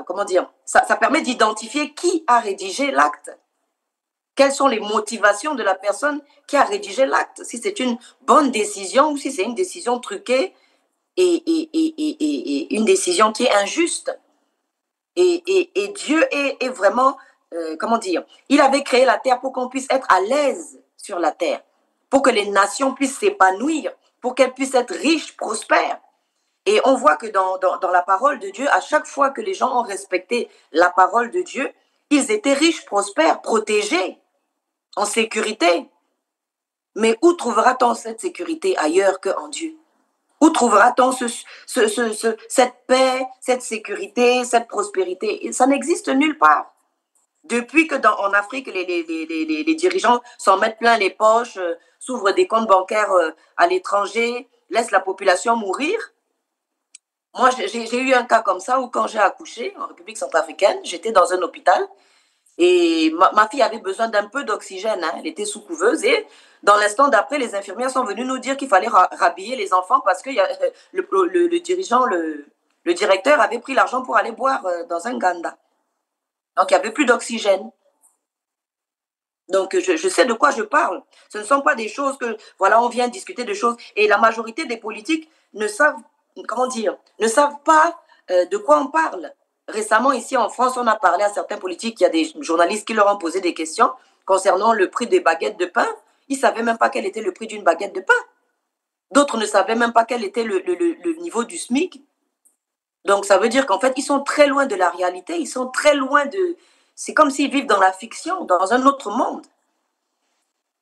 comment dire, ça permet d'identifier qui a rédigé l'acte. Quelles sont les motivations de la personne qui a rédigé l'acte? Si c'est une bonne décision ou si c'est une décision truquée et une décision qui est injuste. Et Dieu est vraiment, comment dire, il avait créé la terre pour qu'on puisse être à l'aise sur la terre, pour que les nations puissent s'épanouir, pour qu'elles puissent être riches, prospères. Et on voit que dans la parole de Dieu, à chaque fois que les gens ont respecté la parole de Dieu, ils étaient riches, prospères, protégés, en sécurité. Mais où trouvera-t-on cette sécurité ailleurs qu'en Dieu? Où trouvera-t-on cette paix, cette sécurité, cette prospérité? Ça n'existe nulle part. Depuis que en Afrique, les dirigeants s'en mettent plein les poches, s'ouvrent des comptes bancaires à l'étranger, laissent la population mourir. Moi, j'ai eu un cas comme ça où quand j'ai accouché en République centrafricaine, j'étais dans un hôpital et ma fille avait besoin d'un peu d'oxygène. Hein, elle était sous couveuse et dans l'instant d'après, les infirmières sont venues nous dire qu'il fallait rhabiller les enfants parce que le dirigeant, le directeur avait pris l'argent pour aller boire dans un ganda. Donc, il n'y avait plus d'oxygène. Donc, je sais de quoi je parle. Ce ne sont pas des choses que, voilà, on vient discuter de choses. Et la majorité des politiques ne savent, comment dire, ne savent pas de quoi on parle. Récemment, ici en France, on a parlé à certains politiques, il y a des journalistes qui leur ont posé des questions concernant le prix des baguettes de pain. Ils ne savaient même pas quel était le prix d'une baguette de pain. D'autres ne savaient même pas quel était le niveau du SMIC. Donc, ça veut dire qu'en fait, ils sont très loin de la réalité. Ils sont très loin de... C'est comme s'ils vivent dans la fiction, dans un autre monde.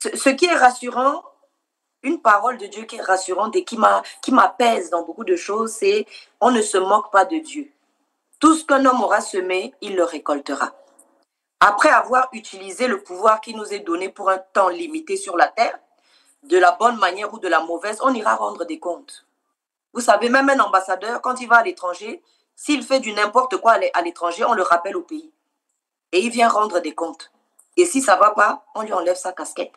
Ce qui est rassurant, une parole de Dieu qui est rassurante et qui m'apaise dans beaucoup de choses, c'est « on ne se moque pas de Dieu. Tout ce qu'un homme aura semé, il le récoltera. » Après avoir utilisé le pouvoir qui nous est donné pour un temps limité sur la terre, de la bonne manière ou de la mauvaise, on ira rendre des comptes. Vous savez, même un ambassadeur, quand il va à l'étranger, s'il fait du n'importe quoi à l'étranger, on le rappelle au pays. Et il vient rendre des comptes. Et si ça ne va pas, on lui enlève sa casquette.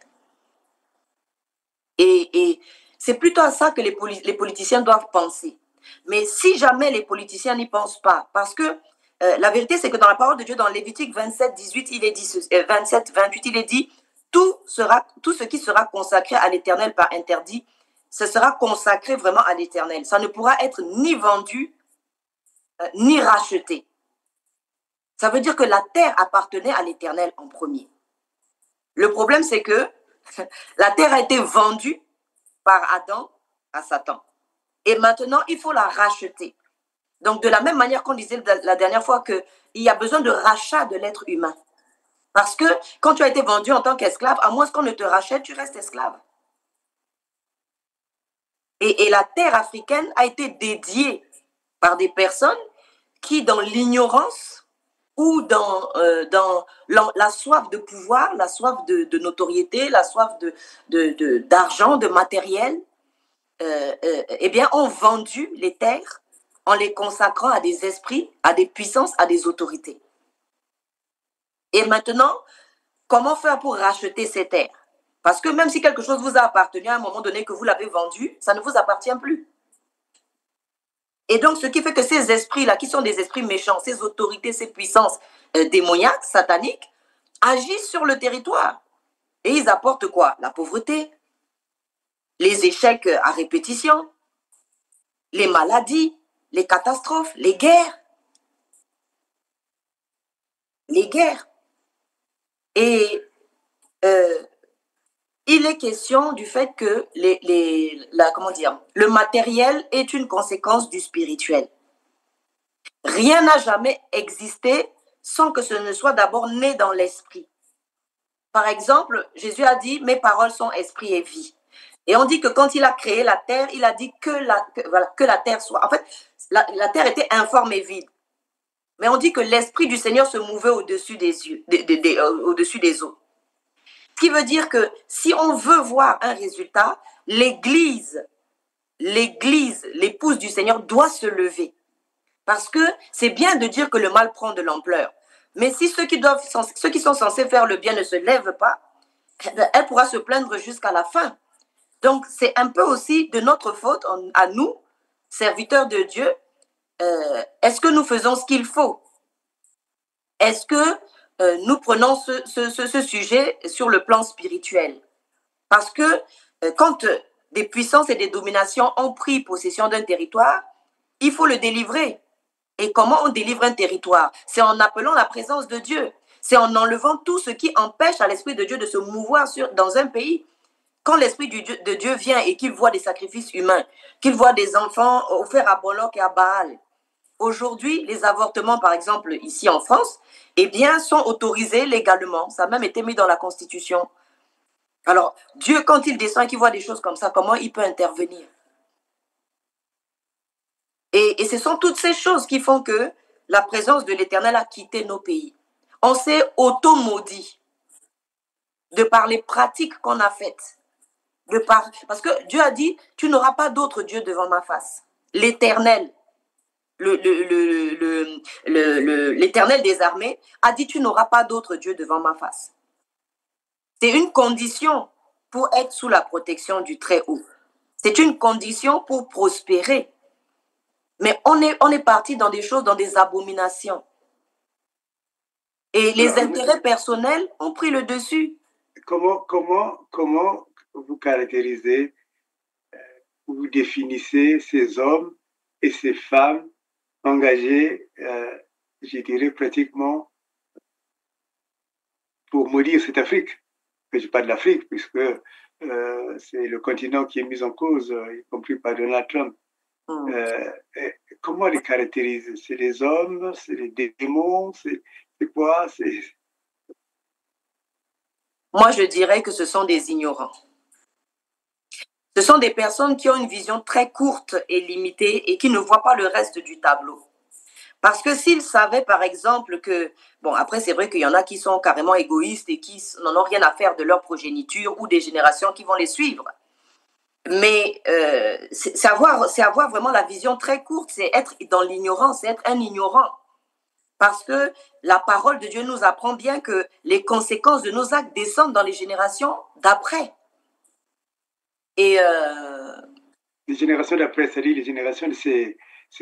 Et c'est plutôt à ça que les politiciens doivent penser. Mais si jamais les politiciens n'y pensent pas, parce que la vérité, c'est que dans la parole de Dieu, dans Lévitique 27, 18, il est dit, 27, 28, il est dit, tout ce qui sera consacré à l'Éternel par interdit, ce sera consacré vraiment à l'Éternel. Ça ne pourra être ni vendu, ni racheté. Ça veut dire que la terre appartenait à l'Éternel en premier. Le problème, c'est que la terre a été vendue par Adam à Satan. Et maintenant, il faut la racheter. Donc, de la même manière qu'on disait la dernière fois qu'il y a besoin de rachat de l'être humain. Parce que quand tu as été vendu en tant qu'esclave, à moins qu'on ne te rachète, tu restes esclave. Et la terre africaine a été dédiée par des personnes qui, dans l'ignorance ou dans la soif de pouvoir, la soif de notoriété, la soif d'argent, de matériel, eh bien, ont vendu les terres en les consacrant à des esprits, à des puissances, à des autorités. Et maintenant, comment faire pour racheter ces terres? Parce que même si quelque chose vous a appartenu à un moment donné que vous l'avez vendu, ça ne vous appartient plus. Et donc, ce qui fait que ces esprits-là, qui sont des esprits méchants, ces autorités, ces puissances démoniaques, sataniques, agissent sur le territoire. Et ils apportent quoi? La pauvreté, les échecs à répétition, les maladies, les catastrophes, les guerres. Les guerres. Et il est question du fait que le matériel est une conséquence du spirituel. Rien n'a jamais existé sans que ce ne soit d'abord né dans l'esprit. Par exemple, Jésus a dit « Mes paroles sont esprit et vie ». Et on dit que quand il a créé la terre, il a dit que la terre soit... En fait, la terre était informe et vide. Mais on dit que l'esprit du Seigneur se mouvait au-dessus des au-dessus des eaux. Ce qui veut dire que si on veut voir un résultat, l'église, l'épouse du Seigneur doit se lever. Parce que c'est bien de dire que le mal prend de l'ampleur. Mais si ceux qui sont censés faire le bien ne se lèvent pas, elle pourra se plaindre jusqu'à la fin. Donc, c'est un peu aussi de notre faute à nous, serviteurs de Dieu. Est-ce que nous faisons ce qu'il faut? Est-ce que nous prenons ce sujet sur le plan spirituel? Parce que quand des puissances et des dominations ont pris possession d'un territoire, il faut le délivrer. Et comment on délivre un territoire? C'est en appelant la présence de Dieu. C'est en enlevant tout ce qui empêche à l'Esprit de Dieu de se mouvoir dans un pays. Quand l'Esprit de Dieu vient et qu'il voit des sacrifices humains, qu'il voit des enfants offerts à Moloch et à Baal, aujourd'hui, les avortements, par exemple, ici en France, eh bien, sont autorisés légalement. Ça a même été mis dans la Constitution. Alors, Dieu, quand il descend et qu'il voit des choses comme ça, comment il peut intervenir? Et ce sont toutes ces choses qui font que la présence de l'Éternel a quitté nos pays. On s'est auto-maudit de par les pratiques qu'on a faites. Parce que Dieu a dit, tu n'auras pas d'autre Dieu devant ma face. L'Éternel, l'Éternel des armées a dit, tu n'auras pas d'autre Dieu devant ma face. C'est une condition pour être sous la protection du Très-Haut. C'est une condition pour prospérer. Mais on est parti dans des choses, dans des abominations. Et les intérêts personnels ont pris le dessus. Comment vous caractérisez, vous définissez ces hommes et ces femmes engagés, je dirais pratiquement, pour maudire cette Afrique? Je ne parle de l'Afrique, puisque c'est le continent qui est mis en cause, y compris par Donald Trump. Comment les caractérise? C'est les hommes, c'est les démons, c'est quoi? Moi, je dirais que ce sont des ignorants. Ce sont des personnes qui ont une vision très courte et limitée et qui ne voient pas le reste du tableau. Parce que s'ils savaient, par exemple, que... Bon, après, c'est vrai qu'il y en a qui sont carrément égoïstes et qui n'en ont rien à faire de leur progéniture ou des générations qui vont les suivre. Mais c'est avoir vraiment la vision très courte, c'est être dans l'ignorance, c'est être un ignorant. Parce que la parole de Dieu nous apprend bien que les conséquences de nos actes descendent dans les générations d'après. Et les générations d'après, c'est-à-dire les générations de ces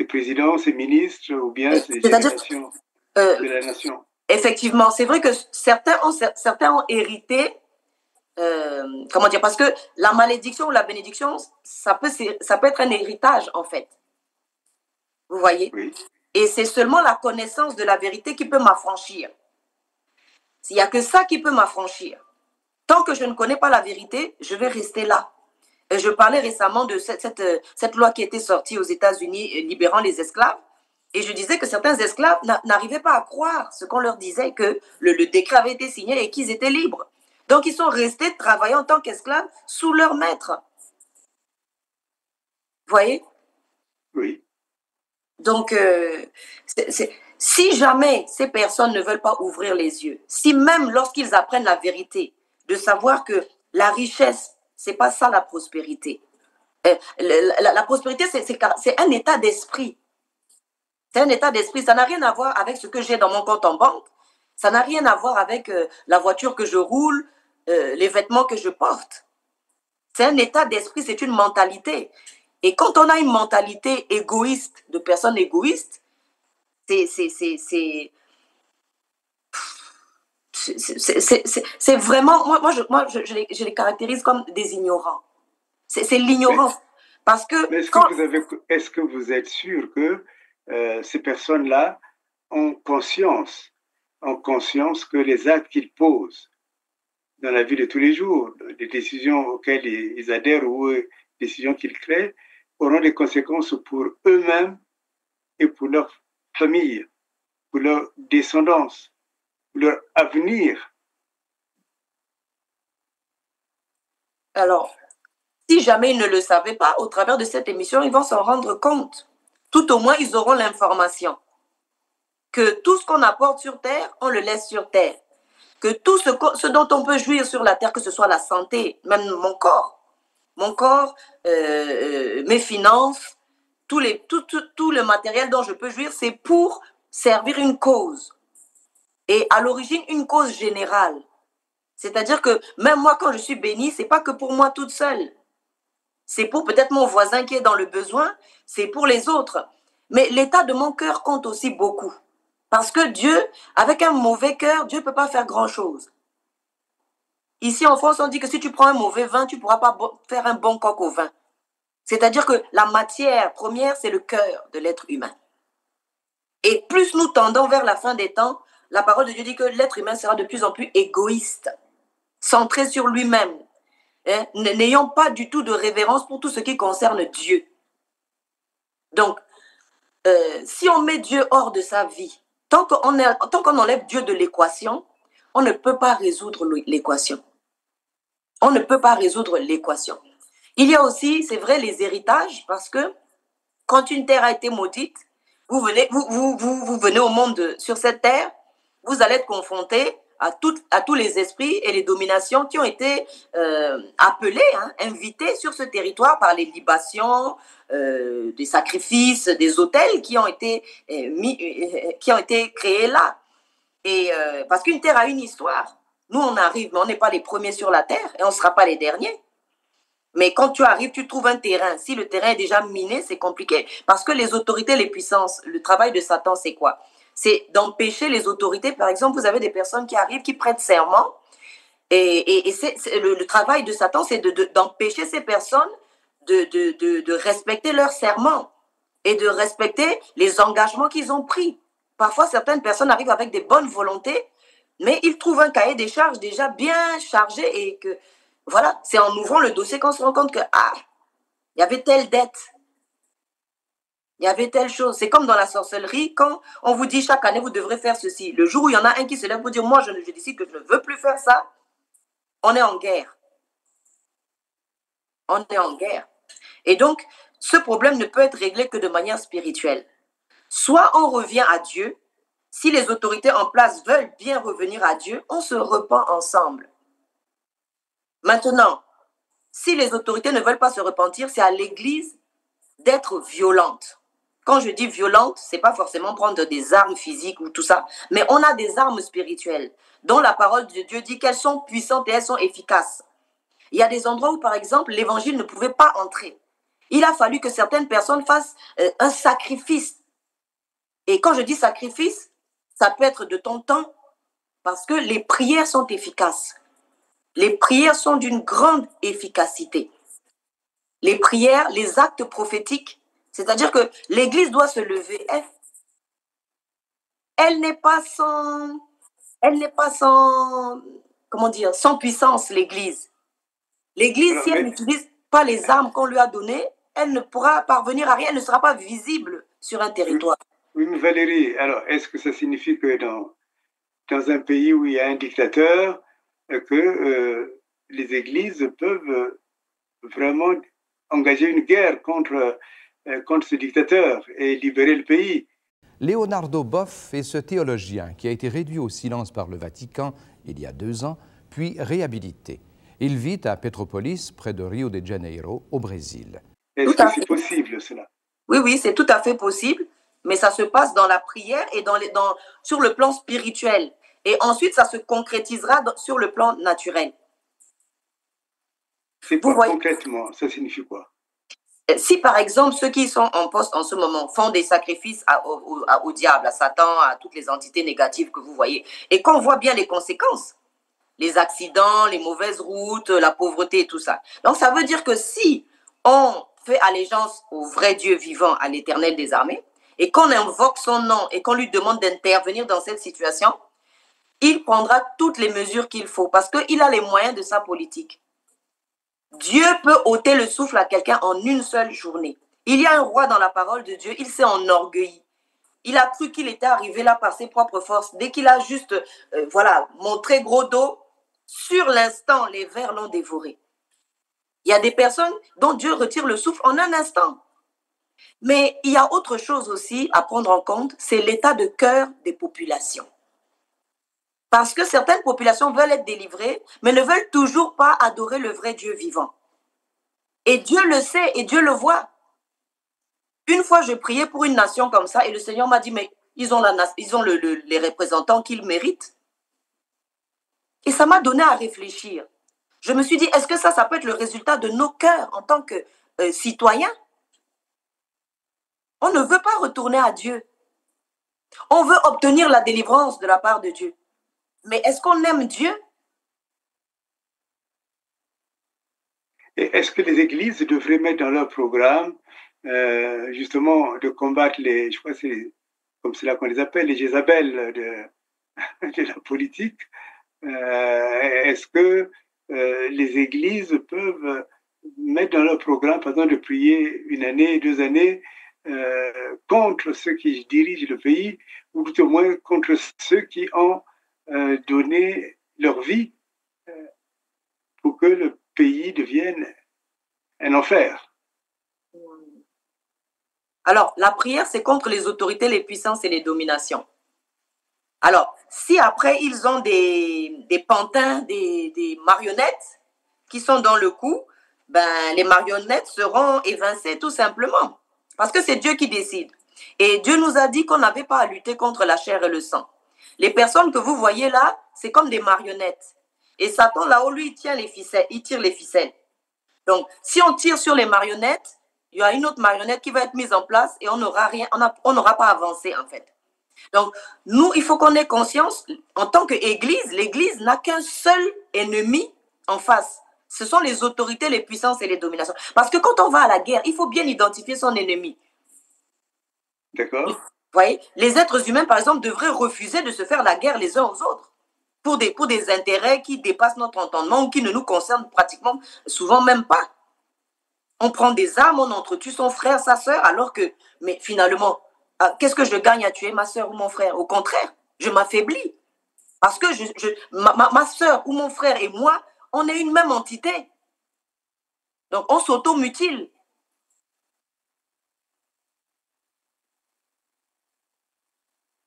présidents, ces ministres, ou bien ces générations de la nation. Effectivement, c'est vrai que certains ont hérité, comment dire, parce que la malédiction ou la bénédiction, ça peut être un héritage, en fait. Vous voyez? Oui. Et c'est seulement la connaissance de la vérité qui peut m'affranchir. Il n'y a que ça qui peut m'affranchir. Tant que je ne connais pas la vérité, je vais rester là. Et je parlais récemment de cette loi qui était sortie aux États-Unis libérant les esclaves. Et je disais que certains esclaves n'arrivaient pas à croire ce qu'on leur disait, que le décret avait été signé et qu'ils étaient libres. Donc, ils sont restés travailler en tant qu'esclaves sous leur maître. Vous voyez? Oui. Donc, si jamais ces personnes ne veulent pas ouvrir les yeux, si même lorsqu'ils apprennent la vérité, de savoir que la richesse, c'est pas ça la prospérité. La prospérité, c'est un état d'esprit. C'est un état d'esprit. Ça n'a rien à voir avec ce que j'ai dans mon compte en banque. Ça n'a rien à voir avec la voiture que je roule, les vêtements que je porte. C'est un état d'esprit, c'est une mentalité. Et quand on a une mentalité égoïste, de personnes égoïstes, c'est vraiment, moi je les caractérise comme des ignorants. C'est l'ignorance. Parce que est-ce que vous êtes sûr que ces personnes-là ont conscience que les actes qu'ils posent dans la vie de tous les jours, les décisions auxquelles ils adhèrent ou les décisions qu'ils créent, auront des conséquences pour eux-mêmes et pour leur famille, pour leur descendance, pour leur avenir. Alors, si jamais ils ne le savaient pas, au travers de cette émission, ils vont s'en rendre compte. Tout au moins, ils auront l'information que tout ce qu'on apporte sur Terre, on le laisse sur Terre. Que tout ce dont on peut jouir sur la Terre, que ce soit la santé, même mon corps, mes finances, tout le matériel dont je peux jouir, c'est pour servir une cause. Et à l'origine, une cause générale. C'est-à-dire que même moi, quand je suis bénie, ce n'est pas que pour moi toute seule. C'est pour peut-être mon voisin qui est dans le besoin, c'est pour les autres. Mais l'état de mon cœur compte aussi beaucoup. Parce que Dieu, avec un mauvais cœur, Dieu ne peut pas faire grand-chose. Ici, en France, on dit que si tu prends un mauvais vin, tu ne pourras pas faire un bon coq au vin. C'est-à-dire que la matière première, c'est le cœur de l'être humain. Et plus nous tendons vers la fin des temps, la parole de Dieu dit que l'être humain sera de plus en plus égoïste, centré sur lui-même, n'ayant pas du tout de révérence pour tout ce qui concerne Dieu. Donc, si on met Dieu hors de sa vie, tant qu'on enlève Dieu de l'équation, on ne peut pas résoudre l'équation. On ne peut pas résoudre l'équation. Il y a aussi, c'est vrai, les héritages, parce que quand une terre a été maudite, vous venez au monde sur cette terre, vous allez être confronté à tous les esprits et les dominations qui ont été appelés, invités sur ce territoire par les libations, des sacrifices, des autels qui ont été créés là. Et parce qu'une terre a une histoire. Nous, on arrive, mais on n'est pas les premiers sur la terre et on ne sera pas les derniers. Mais quand tu arrives, tu trouves un terrain. Si le terrain est déjà miné, c'est compliqué. Parce que les autorités, les puissances, le travail de Satan, c'est quoi? C'est d'empêcher les autorités. Par exemple, vous avez des personnes qui arrivent, qui prêtent serment. Et le travail de Satan, c'est d'empêcher ces personnes de respecter leur serment et de respecter les engagements qu'ils ont pris. Parfois, certaines personnes arrivent avec des bonnes volontés, mais ils trouvent un cahier des charges déjà bien chargé et que, voilà, c'est en ouvrant le dossier qu'on se rend compte que, il y avait telle dette. Il y avait telle chose. C'est comme dans la sorcellerie, quand on vous dit chaque année, vous devrez faire ceci. Le jour où il y en a un qui se lève pour dire, moi, je décide que je ne veux plus faire ça, on est en guerre. On est en guerre. Et donc, ce problème ne peut être réglé que de manière spirituelle. Soit on revient à Dieu. Si les autorités en place veulent bien revenir à Dieu, on se repent ensemble. Maintenant, si les autorités ne veulent pas se repentir, c'est à l'Église d'être violente. Quand je dis violente, ce n'est pas forcément prendre des armes physiques ou tout ça, mais on a des armes spirituelles dont la parole de Dieu dit qu'elles sont puissantes et elles sont efficaces. Il y a des endroits où, par exemple, l'évangile ne pouvait pas entrer. Il a fallu que certaines personnes fassent un sacrifice. Et quand je dis sacrifice, ça peut être de ton temps, parce que les prières sont efficaces. Les prières sont d'une grande efficacité. Les prières, les actes prophétiques, c'est-à-dire que l'Église doit se lever. Elle n'est pas sans, comment dire, sans puissance, l'Église. L'Église, si elle n'utilise pas les armes qu'on lui a données, elle ne pourra parvenir à rien, elle ne sera pas visible sur un territoire. Oui, mais Valérie, alors est-ce que ça signifie que dans un pays où il y a un dictateur, que les églises peuvent vraiment engager une guerre contre ce dictateur et libérer le pays? Leonardo Boff est ce théologien qui a été réduit au silence par le Vatican il y a 2 ans, puis réhabilité. Il vit à Petropolis, près de Rio de Janeiro, au Brésil. Est-ce que c'est possible, cela? Oui, oui, c'est tout à fait possible, mais ça se passe dans la prière et sur le plan spirituel. Et ensuite, ça se concrétisera sur le plan naturel. C'est quoi concrètement? Ça signifie quoi? Si, par exemple, ceux qui sont en poste en ce moment font des sacrifices au diable, à Satan, à toutes les entités négatives que vous voyez, et qu'on voit bien les conséquences, les accidents, les mauvaises routes, la pauvreté et tout ça. Donc, ça veut dire que si on fait allégeance au vrai Dieu vivant, à l'Éternel des armées, et qu'on invoque son nom et qu'on lui demande d'intervenir dans cette situation, il prendra toutes les mesures qu'il faut parce qu'il a les moyens de sa politique. Dieu peut ôter le souffle à quelqu'un en une seule journée. Il y a un roi dans la parole de Dieu, il s'est enorgueilli. Il a cru qu'il était arrivé là par ses propres forces. Dès qu'il a juste montré gros dos, sur l'instant, les vers l'ont dévoré. Il y a des personnes dont Dieu retire le souffle en un instant. Mais il y a autre chose aussi à prendre en compte, c'est l'état de cœur des populations. Parce que certaines populations veulent être délivrées, mais ne veulent toujours pas adorer le vrai Dieu vivant. Et Dieu le sait et Dieu le voit. Une fois, je priais pour une nation comme ça et le Seigneur m'a dit, mais ils ont les représentants qu'ils méritent. Et ça m'a donné à réfléchir. Je me suis dit, est-ce que ça peut être le résultat de nos cœurs en tant que citoyens? On ne veut pas retourner à Dieu. On veut obtenir la délivrance de la part de Dieu. Mais est-ce qu'on aime Dieu? Et est-ce que les églises devraient mettre dans leur programme justement de combattre je crois que c'est comme cela qu'on les appelle, les Jézabel de la politique? Est-ce que les églises peuvent mettre dans leur programme, par exemple, de prier 1 année, 2 années contre ceux qui dirigent le pays, ou tout au moins contre ceux qui ont donné leur vie pour que le pays devienne un enfer? Alors, la prière, c'est contre les autorités, les puissances et les dominations. Alors, si après, ils ont des pantins, des marionnettes qui sont dans le coup, ben, les marionnettes seront évincées tout simplement. Parce que c'est Dieu qui décide. Et Dieu nous a dit qu'on n'avait pas à lutter contre la chair et le sang. Les personnes que vous voyez là, c'est comme des marionnettes. Et Satan, là-haut, lui, il tire les ficelles. Donc, si on tire sur les marionnettes, il y a une autre marionnette qui va être mise en place et on n'aura pas avancé, en fait. Donc, nous, il faut qu'on ait conscience, en tant qu'Église, l'Église n'a qu'un seul ennemi en face. Ce sont les autorités, les puissances et les dominations. Parce que quand on va à la guerre, il faut bien identifier son ennemi. D'accord. Vous voyez, les êtres humains, par exemple, devraient refuser de se faire la guerre les uns aux autres pour des intérêts qui dépassent notre entendement ou qui ne nous concernent pratiquement, souvent même pas. On prend des armes, on entretue son frère, sa sœur, alors que, mais finalement, qu'est-ce que je gagne à tuer ma sœur ou mon frère? Au contraire, je m'affaiblis. Parce que ma sœur ou mon frère et moi, on est une même entité. Donc, on s'auto-mutile.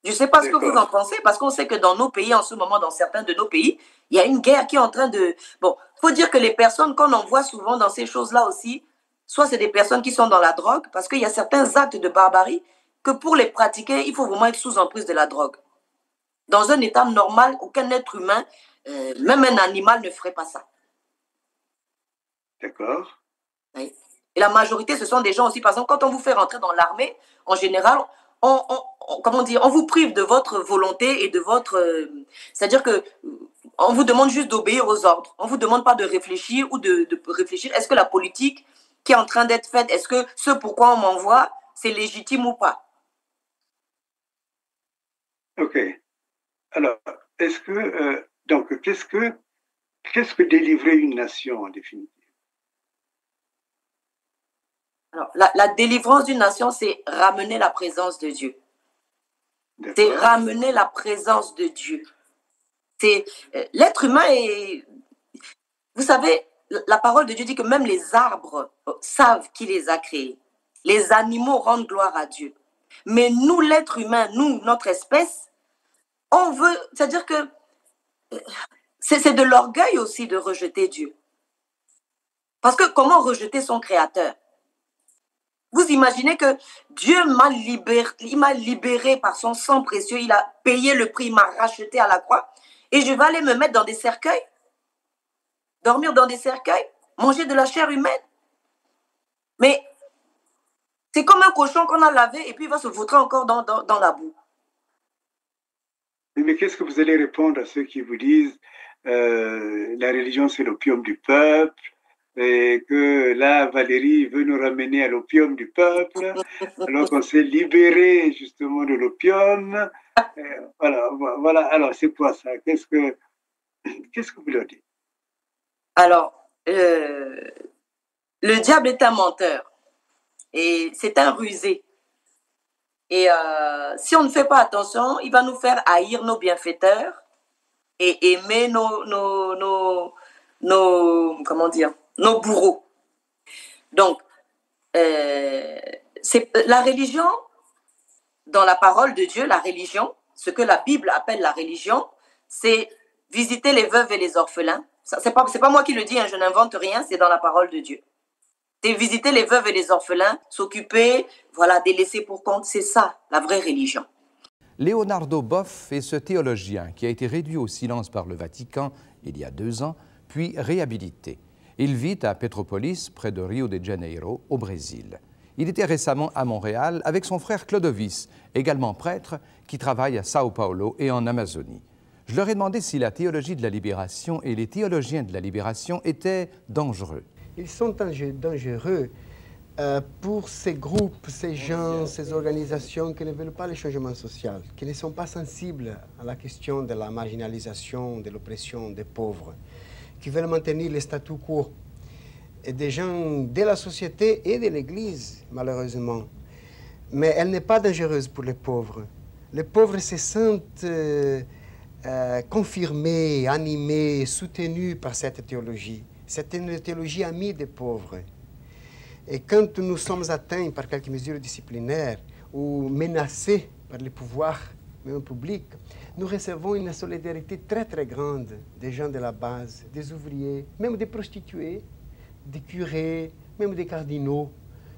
Je ne sais pas ce que vous en pensez, parce qu'on sait que dans nos pays, en ce moment, dans certains de nos pays, il y a une guerre qui est en train de... Bon, il faut dire que les personnes qu'on envoie souvent dans ces choses-là aussi, soit c'est des personnes qui sont dans la drogue, parce qu'il y a certains actes de barbarie que pour les pratiquer, il faut vraiment être sous emprise de la drogue. Dans un état normal, aucun être humain, même un animal ne ferait pas ça. D'accord. Oui. Et la majorité, ce sont des gens aussi, par exemple, quand on vous fait rentrer dans l'armée, en général, comment dire, on vous prive de votre volonté et de votre... c'est-à-dire que on vous demande juste d'obéir aux ordres. On ne vous demande pas de réfléchir ou de réfléchir. Est-ce que la politique qui est en train d'être faite, est-ce que ce pourquoi on m'envoie, c'est légitime ou pas? Ok. Alors, est-ce que... donc, qu'est-ce que délivrer une nation en définitive? Alors, la délivrance d'une nation, c'est ramener la présence de Dieu. C'est ramener la présence de Dieu. C'est l'être humain est... Vous savez, la parole de Dieu dit que même les arbres savent qui les a créés. Les animaux rendent gloire à Dieu. Mais nous, l'être humain, nous, notre espèce, on veut... C'est-à-dire que c'est de l'orgueil aussi de rejeter Dieu. Parce que comment rejeter son créateur? Vous imaginez que Dieu m'a libéré par son sang précieux, il a payé le prix, il m'a racheté à la croix, et je vais aller me mettre dans des cercueils, dormir dans des cercueils, manger de la chair humaine. Mais c'est comme un cochon qu'on a lavé et puis il va se vautrer encore dans la boue. Mais qu'est-ce que vous allez répondre à ceux qui vous disent la religion c'est l'opium du peuple, et que là, Valérie veut nous ramener à l'opium du peuple, alors qu'on s'est libéré justement de l'opium. Voilà. Alors, c'est quoi ça? Qu'est-ce que vous leur dites? Alors, le diable est un menteur et c'est un rusé. Et si on ne fait pas attention, il va nous faire haïr nos bienfaiteurs et aimer comment dire, nos bourreaux. Donc, la religion, dans la parole de Dieu, la religion, ce que la Bible appelle la religion, c'est visiter les veuves et les orphelins. C'est pas moi qui le dis, hein, je n'invente rien, c'est dans la parole de Dieu. C'est visiter les veuves et les orphelins, s'occuper, voilà, des laissés pour compte, c'est ça, la vraie religion. Leonardo Boff est ce théologien qui a été réduit au silence par le Vatican il y a 2 ans, puis réhabilité. Il vit à Petropolis, près de Rio de Janeiro, au Brésil. Il était récemment à Montréal avec son frère Clodovis, également prêtre, qui travaille à Sao Paulo et en Amazonie. Je leur ai demandé si la théologie de la libération et les théologiens de la libération étaient dangereux. Ils sont dangereux pour ces groupes, ces gens, ces organisations qui ne veulent pas le changement social, qui ne sont pas sensibles à la question de la marginalisation, de l'oppression des pauvres, qui veulent maintenir le statu quo, et des gens de la société et de l'Église, malheureusement. Mais elle n'est pas dangereuse pour les pauvres. Les pauvres se sentent confirmés, animés, soutenus par cette théologie. C'est une théologie amie des pauvres. Et quand nous sommes atteints par quelques mesures disciplinaires ou menacés par les pouvoirs, même publics, nous recevons une solidarité très très grande des gens de la base, des ouvriers, même des prostituées, des curés, même des cardinaux,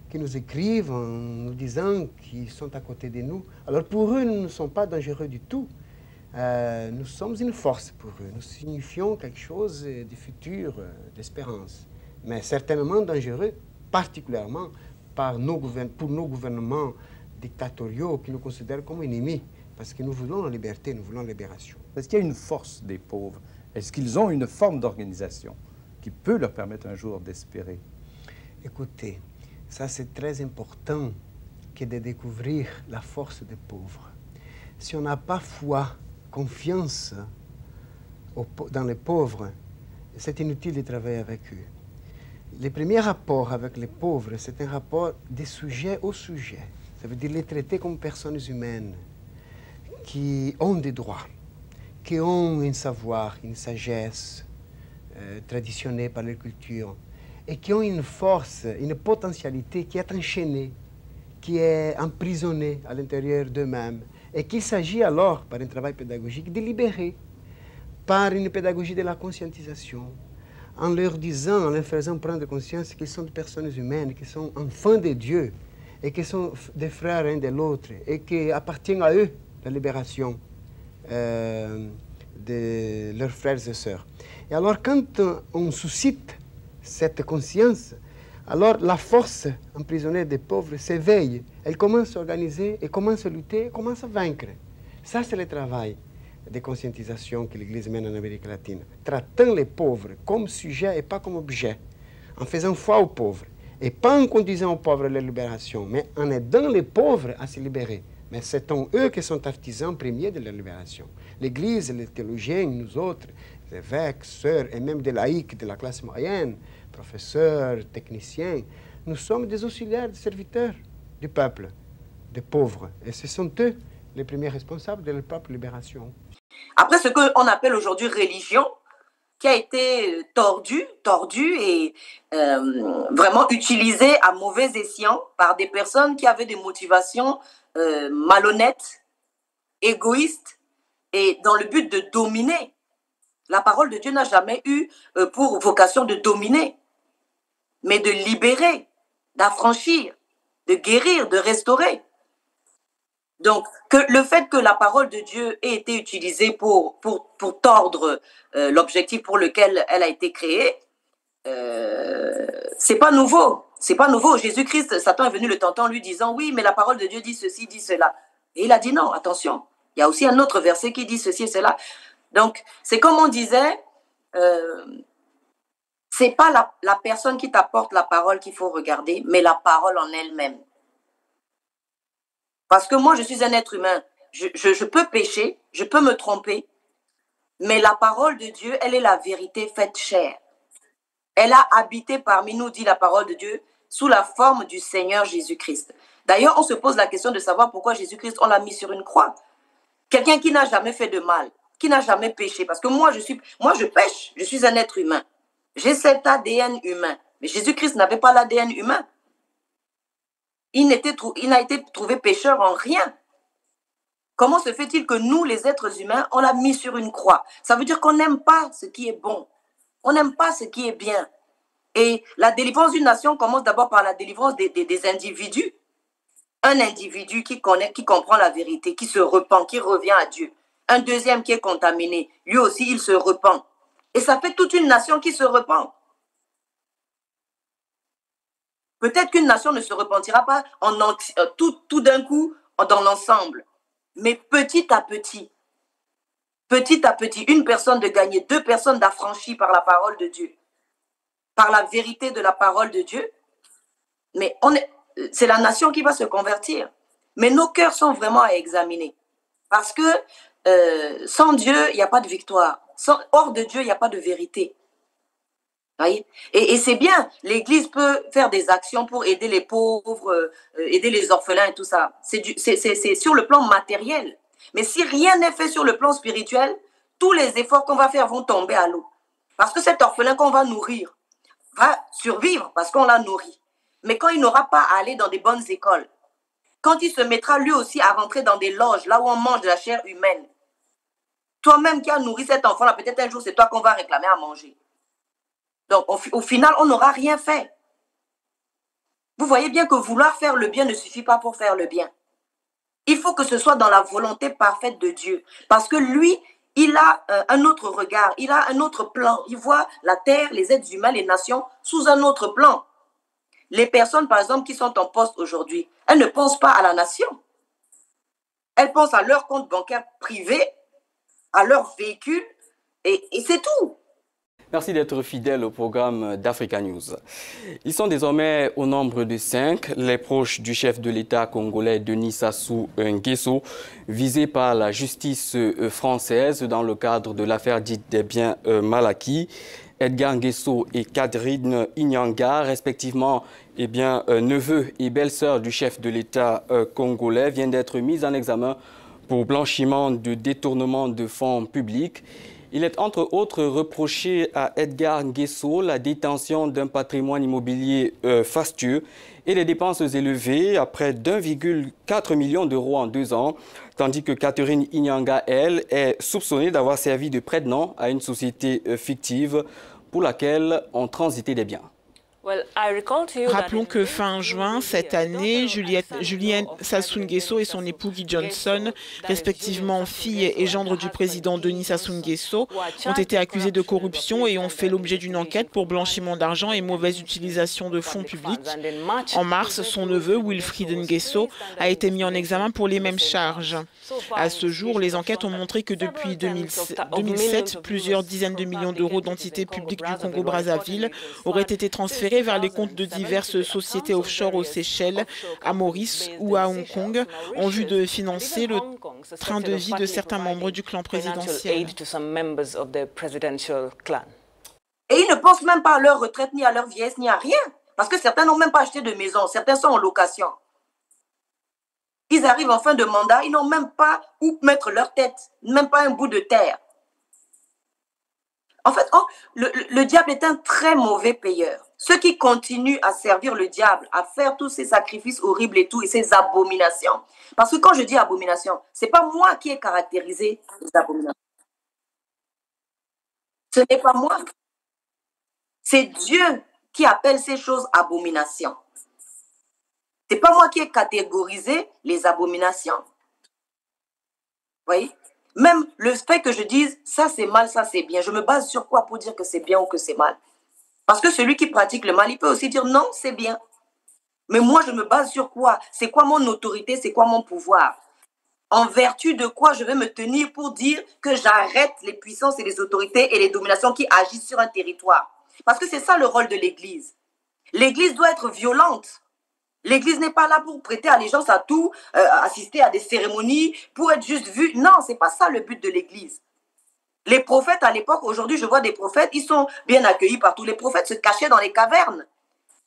qui nous écrivent en nous disant qu'ils sont à côté de nous. Alors pour eux, nous ne sommes pas dangereux du tout. Nous sommes une force pour eux. Nous signifions quelque chose de futur, d'espérance. Mais certainement dangereux, particulièrement pour nos gouvernements dictatoriaux qui nous considèrent comme ennemis. Parce que nous voulons la liberté, nous voulons la libération. Est-ce qu'il y a une force des pauvres? Est-ce qu'ils ont une forme d'organisation qui peut leur permettre un jour d'espérer? Écoutez, ça c'est très important que de découvrir la force des pauvres. Si on n'a pas foi, confiance dans les pauvres, c'est inutile de travailler avec eux. Le premier rapport avec les pauvres, c'est un rapport des sujets au sujet. Ça veut dire les traiter comme personnes humaines qui ont des droits, qui ont un savoir, une sagesse traditionnée par leur culture, et qui ont une force, une potentialité qui est enchaînée, qui est emprisonnée à l'intérieur d'eux-mêmes, et qu'il s'agit alors, par un travail pédagogique, de libérer, par une pédagogie de la conscientisation, en leur disant, en leur faisant prendre conscience qu'ils sont des personnes humaines, qu'ils sont enfants de Dieu, et qu'ils sont des frères l'un de l'autre, et qu'il appartient à eux la libération de leurs frères et sœurs. Et alors, quand on suscite cette conscience, alors la force emprisonnée des pauvres s'éveille, elle commence à organiser, et commence à lutter, et commence à vaincre. Ça, c'est le travail de conscientisation que l'Église mène en Amérique latine, traitant les pauvres comme sujet et pas comme objet, en faisant foi aux pauvres, et pas en conduisant aux pauvres la libération, mais en aidant les pauvres à se libérer. Mais c'est eux qui sont artisans premiers de la libération. L'Église, les théologiens, nous autres, les évêques, sœurs, et même des laïcs de la classe moyenne, professeurs, techniciens, nous sommes des auxiliaires, des serviteurs du peuple, des pauvres. Et ce sont eux les premiers responsables de leur propre libération. Après, ce qu'on appelle aujourd'hui religion, qui a été tordue et vraiment utilisée à mauvais escient par des personnes qui avaient des motivations malhonnêtes, égoïstes, et dans le but de dominer. La parole de Dieu n'a jamais eu pour vocation de dominer, mais de libérer, d'affranchir, de guérir, de restaurer. Donc, le fait que la parole de Dieu ait été utilisée pour tordre l'objectif pour lequel elle a été créée, c'est pas nouveau. C'est pas nouveau. Jésus-Christ, Satan est venu le tentant lui disant, oui, mais la parole de Dieu dit ceci, dit cela. Et il a dit non, attention. Il y a aussi un autre verset qui dit ceci et cela. Donc, c'est comme on disait, c'est pas la personne qui t'apporte la parole qu'il faut regarder, mais la parole en elle-même. Parce que moi, je suis un être humain. Je peux pécher, je peux me tromper, mais la parole de Dieu, elle est la vérité faite chair. Elle a habité parmi nous, dit la parole de Dieu, sous la forme du Seigneur Jésus-Christ. D'ailleurs, on se pose la question de savoir pourquoi Jésus-Christ, on l'a mis sur une croix. Quelqu'un qui n'a jamais fait de mal, qui n'a jamais péché. Parce que moi, je pêche, je suis un être humain. J'ai cet ADN humain. Mais Jésus-Christ n'avait pas l'ADN humain. Il n'a été trouvé pécheur en rien. Comment se fait-il que nous, les êtres humains, on l'a mis sur une croix? Ça veut dire qu'on n'aime pas ce qui est bon. On n'aime pas ce qui est bien. Et la délivrance d'une nation commence d'abord par la délivrance des individus. Un individu qui connaît, qui comprend la vérité, qui se repent, qui revient à Dieu. Un deuxième qui est contaminé. Lui aussi, il se repent. Et ça fait toute une nation qui se repent. Peut-être qu'une nation ne se repentira pas tout d'un coup dans l'ensemble. Mais petit à petit, une personne de gagner, 2 personnes d'affranchir par la parole de Dieu, par la vérité de la parole de Dieu. Mais c'est la nation qui va se convertir. Mais nos cœurs sont vraiment à examiner. Parce que sans Dieu, il n'y a pas de victoire. Hors de Dieu, il n'y a pas de vérité. Voyez? Et c'est bien, l'Église peut faire des actions pour aider les pauvres, aider les orphelins et tout ça. C'est sur le plan matériel. Mais si rien n'est fait sur le plan spirituel, tous les efforts qu'on va faire vont tomber à l'eau. Parce que cet orphelin qu'on va nourrir va survivre parce qu'on l'a nourri. Mais quand il n'aura pas à aller dans des bonnes écoles, quand il se mettra lui aussi à rentrer dans des loges, là où on mange de la chair humaine, toi-même qui as nourri cet enfant-là, peut-être un jour c'est toi qu'on va réclamer à manger. Donc, au final, on n'aura rien fait. Vous voyez bien que vouloir faire le bien ne suffit pas pour faire le bien. Il faut que ce soit dans la volonté parfaite de Dieu. Parce que lui, il a un autre regard, il a un autre plan. Il voit la terre, les êtres humains, les nations sous un autre plan. Les personnes, par exemple, qui sont en poste aujourd'hui, elles ne pensent pas à la nation. Elles pensent à leur compte bancaire privé, à leur véhicule, et c'est tout. Merci d'être fidèle au programme d'Africa News. Ils sont désormais au nombre de 5, les proches du chef de l'État congolais Denis Sassou Nguesso, visés par la justice française dans le cadre de l'affaire dite des biens mal acquis. Edgar Nguesso et Catherine Inyanga, respectivement neveu et belle-sœur du chef de l'État congolais, viennent d'être mis en examen pour blanchiment de détournement de fonds publics. Il est entre autres reproché à Edgar Nguesso la détention d'un patrimoine immobilier fastueux et des dépenses élevées à près d'1,4 million d'euros en 2 ans, tandis que Catherine Inyanga, elle, est soupçonnée d'avoir servi de prête-nom à une société fictive pour laquelle on transitait des biens. Rappelons que fin juin cette année, Julienne Sassou Nguesso et son époux Guy Johnson, respectivement fille et gendre du président Denis Sassou Nguesso, ont été accusés de corruption et ont fait l'objet d'une enquête pour blanchiment d'argent et mauvaise utilisation de fonds publics. En mars, son neveu, Wilfried Nguesso, a été mis en examen pour les mêmes charges. À ce jour, les enquêtes ont montré que depuis 2007, plusieurs dizaines de millions d'euros d'entités publiques du Congo-Brazzaville auraient été transférés vers les comptes de diverses sociétés offshore aux Seychelles, à Maurice ou à Hong Kong, en vue de financer le train de vie de certains membres du clan présidentiel. Et ils ne pensent même pas à leur retraite, ni à leur vieillesse, ni à rien. Parce que certains n'ont même pas acheté de maison, certains sont en location. Ils arrivent en fin de mandat, ils n'ont même pas où mettre leur tête, même pas un bout de terre. En fait, le diable est un très mauvais payeur. Ceux qui continuent à servir le diable, à faire tous ces sacrifices horribles et tout, et ces abominations. Parce que quand je dis abomination, ce n'est pas moi qui ai caractérisé les abominations. Ce n'est pas moi. C'est Dieu qui appelle ces choses abominations. Ce n'est pas moi qui ai catégorisé les abominations. Vous voyez? Même le fait que je dise ça c'est mal, ça c'est bien, je me base sur quoi pour dire que c'est bien ou que c'est mal? Parce que celui qui pratique le mal, il peut aussi dire non, c'est bien. Mais moi, je me base sur quoi? C'est quoi mon autorité? C'est quoi mon pouvoir? En vertu de quoi je vais me tenir pour dire que j'arrête les puissances et les autorités et les dominations qui agissent sur un territoire? Parce que c'est ça le rôle de l'Église. L'Église doit être violente. L'Église n'est pas là pour prêter allégeance à tout, assister à des cérémonies, pour être juste vue. Non, ce n'est pas ça le but de l'Église. Les prophètes à l'époque, aujourd'hui je vois des prophètes, ils sont bien accueillis partout. Les prophètes se cachaient dans les cavernes.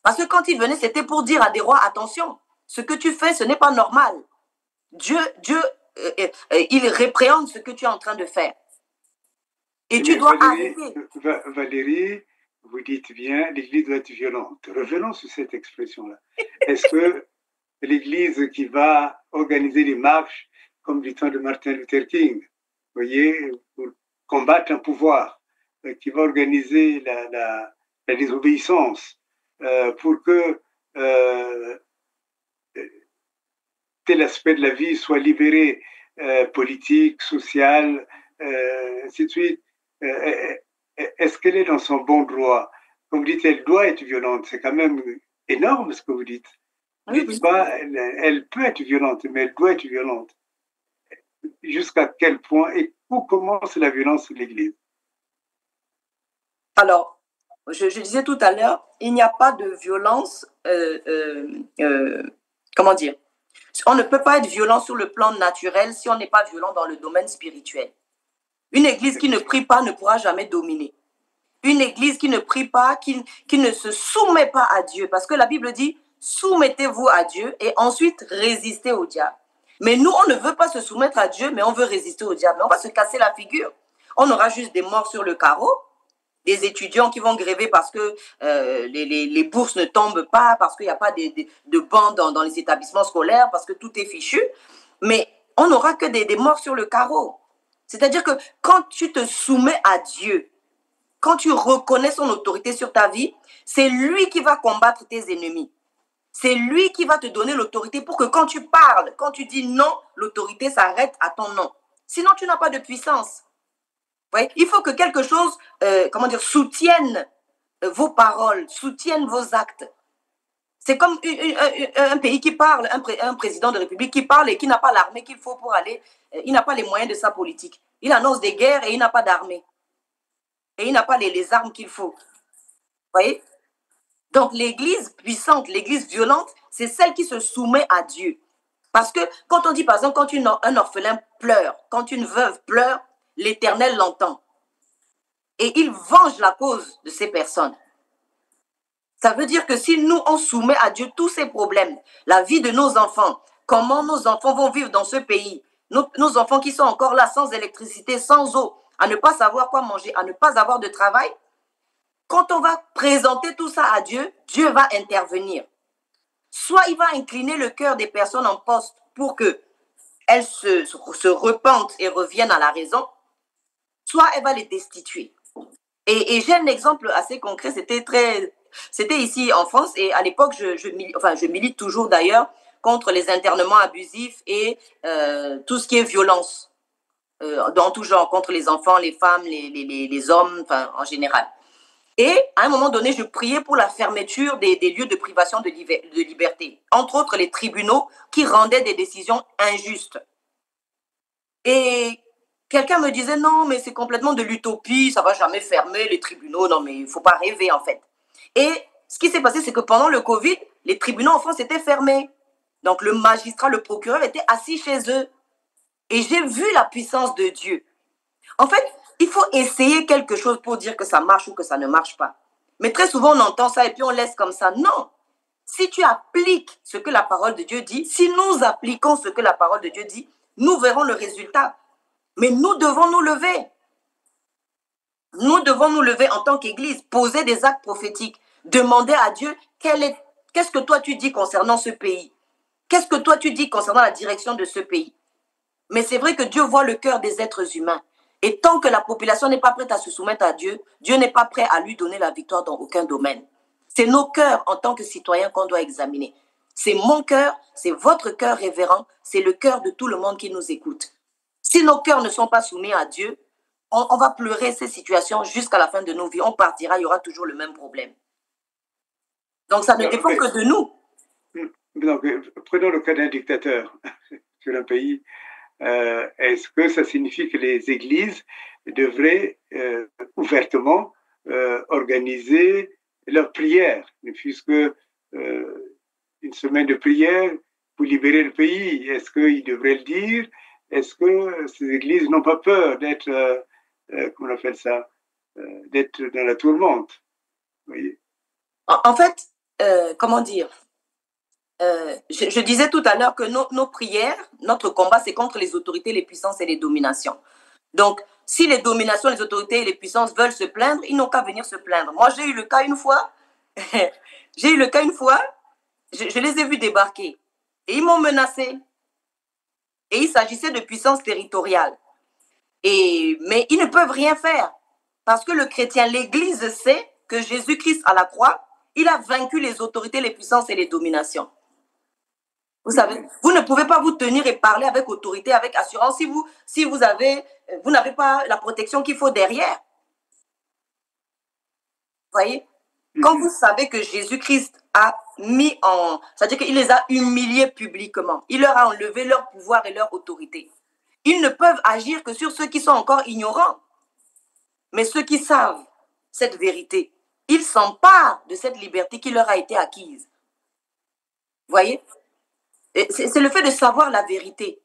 Parce que quand ils venaient, c'était pour dire à des rois, attention, ce que tu fais, ce n'est pas normal. Dieu il répréhende ce que tu es en train de faire. Et tu dois arrêter. Valérie, vous dites bien, l'Église doit être violente. Revenons sur cette expression-là. Est-ce que l'Église qui va organiser les marches, comme du temps de Martin Luther King, vous voyez, pour combattre un pouvoir, qui va organiser la désobéissance, pour que tel aspect de la vie soit libéré, politique, social, ainsi de suite, est-ce qu'elle est dans son bon droit? Comme vous dites, elle doit être violente. C'est quand même énorme ce que vous dites. Vous dites pas, elle peut être violente, mais elle doit être violente. Jusqu'à quel point et où commence la violence de l'Église? Alors, je disais tout à l'heure, il n'y a pas de violence, comment dire? On ne peut pas être violent sur le plan naturel si on n'est pas violent dans le domaine spirituel. Une église qui ne prie pas ne pourra jamais dominer. Une église qui ne prie pas, qui ne se soumet pas à Dieu, parce que la Bible dit, soumettez-vous à Dieu et ensuite résistez au diable. Mais nous, on ne veut pas se soumettre à Dieu, mais on veut résister au diable. On va se casser la figure. On aura juste des morts sur le carreau, des étudiants qui vont gréver parce que les bourses ne tombent pas, parce qu'il n'y a pas de bancs dans les établissements scolaires, parce que tout est fichu. Mais on n'aura que des morts sur le carreau. C'est-à-dire que quand tu te soumets à Dieu, quand tu reconnais son autorité sur ta vie, c'est lui qui va combattre tes ennemis. C'est lui qui va te donner l'autorité pour que quand tu parles, quand tu dis non, l'autorité s'arrête à ton non. Sinon, tu n'as pas de puissance. Ouais, il faut que quelque chose, soutienne vos paroles, soutienne vos actes. C'est comme un pays qui parle, un président de République qui parle et qui n'a pas l'armée qu'il faut pour aller, il n'a pas les moyens de sa politique. Il annonce des guerres et il n'a pas d'armée. Et il n'a pas les armes qu'il faut. Vous voyez? Donc l'église puissante, l'église violente, c'est celle qui se soumet à Dieu. Parce que quand on dit, par exemple, quand un orphelin pleure, quand une veuve pleure, l'Éternel l'entend. Et il venge la cause de ces personnes. Ça veut dire que si nous, on soumet à Dieu tous ces problèmes, la vie de nos enfants, comment nos enfants vont vivre dans ce pays, nos enfants qui sont encore là sans électricité, sans eau, à ne pas savoir quoi manger, à ne pas avoir de travail, quand on va présenter tout ça à Dieu, Dieu va intervenir. Soit il va incliner le cœur des personnes en poste pour qu'elles se repentent et reviennent à la raison, soit elle va les destituer. Et j'ai un exemple assez concret, c'était ici en France, et à l'époque, je milite toujours d'ailleurs contre les internements abusifs et tout ce qui est violence, dans tout genre, contre les enfants, les femmes, les hommes, enfin, en général. Et à un moment donné, je priais pour la fermeture des lieux de privation de liberté, entre autres les tribunaux qui rendaient des décisions injustes. Et quelqu'un me disait, non, mais c'est complètement de l'utopie, ça ne va jamais fermer les tribunaux, non, mais il ne faut pas rêver en fait. Et ce qui s'est passé, c'est que pendant le Covid, les tribunaux en France étaient fermés. Donc le magistrat, le procureur était assis chez eux. Et j'ai vu la puissance de Dieu. En fait, il faut essayer quelque chose pour dire que ça marche ou que ça ne marche pas. Mais très souvent, on entend ça et puis on laisse comme ça. Non. Si tu appliques ce que la parole de Dieu dit, si nous appliquons ce que la parole de Dieu dit, nous verrons le résultat. Mais nous devons nous lever. Nous devons nous lever en tant qu'Église, poser des actes prophétiques, demander à Dieu qu'est-ce que toi tu dis concernant ce pays? Qu'est-ce que toi tu dis concernant la direction de ce pays? Mais c'est vrai que Dieu voit le cœur des êtres humains. Et tant que la population n'est pas prête à se soumettre à Dieu, Dieu n'est pas prêt à lui donner la victoire dans aucun domaine. C'est nos cœurs en tant que citoyens qu'on doit examiner. C'est mon cœur, c'est votre cœur révérend, c'est le cœur de tout le monde qui nous écoute. Si nos cœurs ne sont pas soumis à Dieu, on va pleurer ces situations jusqu'à la fin de nos vies. On partira, il y aura toujours le même problème. Donc ça ne dépend que de nous. Donc, prenons le cas d'un dictateur sur un pays. Est-ce que ça signifie que les églises devraient ouvertement organiser leurs prières, puisque une semaine de prière pour libérer le pays, est-ce qu'ils devraient le dire? Est-ce que ces églises n'ont pas peur d'être, comment on appelle ça, d'être dans la tourmente? Vous voyez? En fait, comment dire, je disais tout à l'heure que nos prières, notre combat, c'est contre les autorités, les puissances et les dominations. Donc, si les dominations, les autorités et les puissances veulent se plaindre, ils n'ont qu'à venir se plaindre. Moi, j'ai eu le cas une fois, je les ai vus débarquer et ils m'ont menacé. Et il s'agissait de puissances territoriales. Mais ils ne peuvent rien faire parce que le chrétien, l'Église sait que Jésus-Christ à la croix, il a vaincu les autorités, les puissances et les dominations. Vous savez, vous ne pouvez pas vous tenir et parler avec autorité, avec assurance si vous n'avez pas la protection qu'il faut derrière. Vous voyez? Quand vous savez que Jésus-Christ a mis en... C'est-à-dire qu'il les a humiliés publiquement. Il leur a enlevé leur pouvoir et leur autorité. Ils ne peuvent agir que sur ceux qui sont encore ignorants. Mais ceux qui savent cette vérité, ils s'emparent de cette liberté qui leur a été acquise. Vous voyez? C'est le fait de savoir la vérité.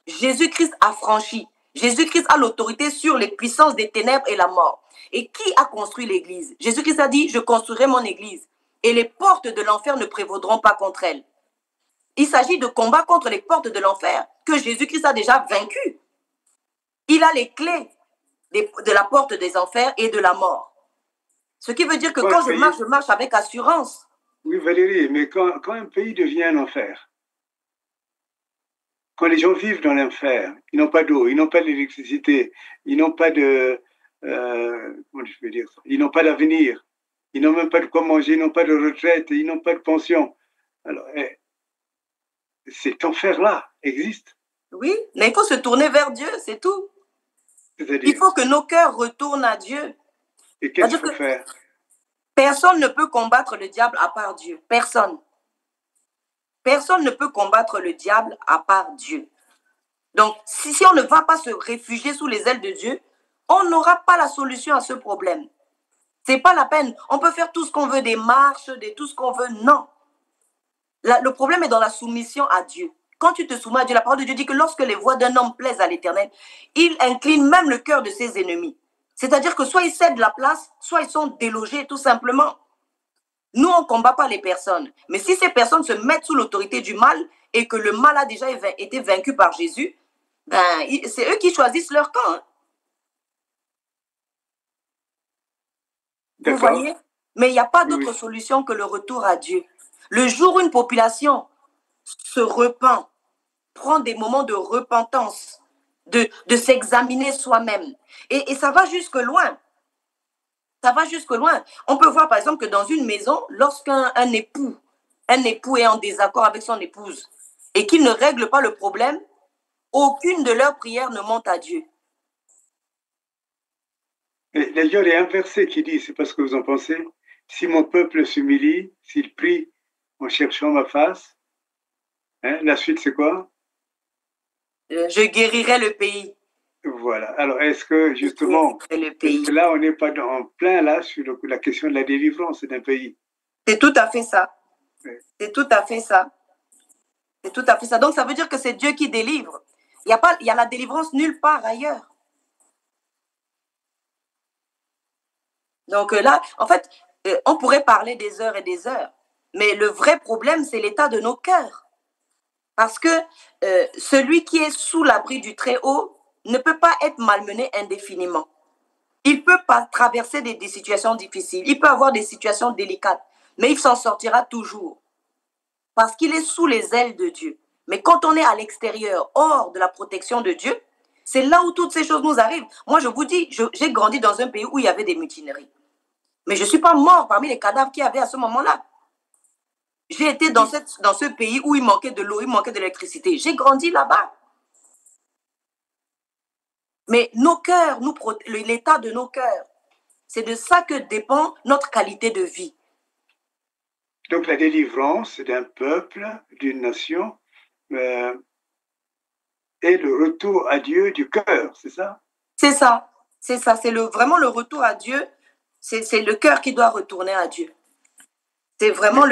Jésus-Christ a franchi. Jésus-Christ a l'autorité sur les puissances des ténèbres et la mort. Et qui a construit l'église? Jésus-Christ a dit, je construirai mon église. Et les portes de l'enfer ne prévaudront pas contre elle. Il s'agit de combat contre les portes de l'enfer que Jésus-Christ a déjà vaincu. Il a les clés de la porte des enfers et de la mort. Ce qui veut dire que quand je marche avec assurance. Oui, Valérie, mais quand un pays devient un enfer, quand les gens vivent dans l'enfer, ils n'ont pas d'eau, ils n'ont pas d'électricité, ils n'ont pas de... comment je peux dire ça? Ils n'ont pas d'avenir, ils n'ont même pas de quoi manger, ils n'ont pas de retraite, ils n'ont pas de pension. Alors, cet enfer-là existe. Oui, mais il faut se tourner vers Dieu, c'est tout. Il faut que nos cœurs retournent à Dieu. Et qu'est-ce qu'il faut faire? Personne ne peut combattre le diable à part Dieu. Personne. Personne ne peut combattre le diable à part Dieu. Donc, si on ne va pas se réfugier sous les ailes de Dieu, on n'aura pas la solution à ce problème. Ce n'est pas la peine. On peut faire tout ce qu'on veut, des marches, tout ce qu'on veut. Non. Le problème est dans la soumission à Dieu. Quand tu te soumets à Dieu, la parole de Dieu dit que lorsque les voies d'un homme plaisent à l'Éternel, il incline même le cœur de ses ennemis. C'est-à-dire que soit ils cèdent la place, soit ils sont délogés tout simplement. Nous, on ne combat pas les personnes. Mais si ces personnes se mettent sous l'autorité du mal et que le mal a déjà été vaincu par Jésus, ben, c'est eux qui choisissent leur camp. Hein. Vous voyez? Mais il n'y a pas d'autre solution que le retour à Dieu. Le jour où une population se repent, prend des moments de repentance, de s'examiner soi-même. Et ça va jusque loin. Ça va jusque loin. On peut voir par exemple que dans une maison, lorsqu'un époux est en désaccord avec son épouse et qu'il ne règle pas le problème, aucune de leurs prières ne monte à Dieu. D'ailleurs, il y a un verset qui dit, c'est pas ce que vous en pensez, si mon peuple s'humilie, s'il prie en cherchant ma face, hein, la suite c'est quoi? Je guérirai le pays. Voilà. Alors, est-ce que justement, est-ce que là, on n'est pas en plein là sur la question de la délivrance d'un pays? C'est tout à fait ça. C'est tout à fait ça. C'est tout à fait ça. Donc, ça veut dire que c'est Dieu qui délivre. Il y a la délivrance nulle part ailleurs. Donc là, en fait, on pourrait parler des heures et des heures, mais le vrai problème, c'est l'état de nos cœurs. Parce que celui qui est sous l'abri du Très-Haut ne peut pas être malmené indéfiniment. Il peut pas traverser des situations difficiles, il peut avoir des situations délicates, mais il s'en sortira toujours. Parce qu'il est sous les ailes de Dieu. Mais quand on est à l'extérieur, hors de la protection de Dieu, c'est là où toutes ces choses nous arrivent. Moi, je vous dis, j'ai grandi dans un pays où il y avait des mutineries. Mais je ne suis pas mort parmi les cadavres qu'il y avait à ce moment-là. J'ai été dans ce pays où il manquait de l'eau, il manquait de l'électricité. J'ai grandi là-bas. Mais nos cœurs, l'état de nos cœurs, c'est de ça que dépend notre qualité de vie. Donc la délivrance d'un peuple, d'une nation, et le retour à Dieu du cœur, c'est ça? C'est ça, c'est ça, c'est vraiment le retour à Dieu, c'est le cœur qui doit retourner à Dieu. C'est vraiment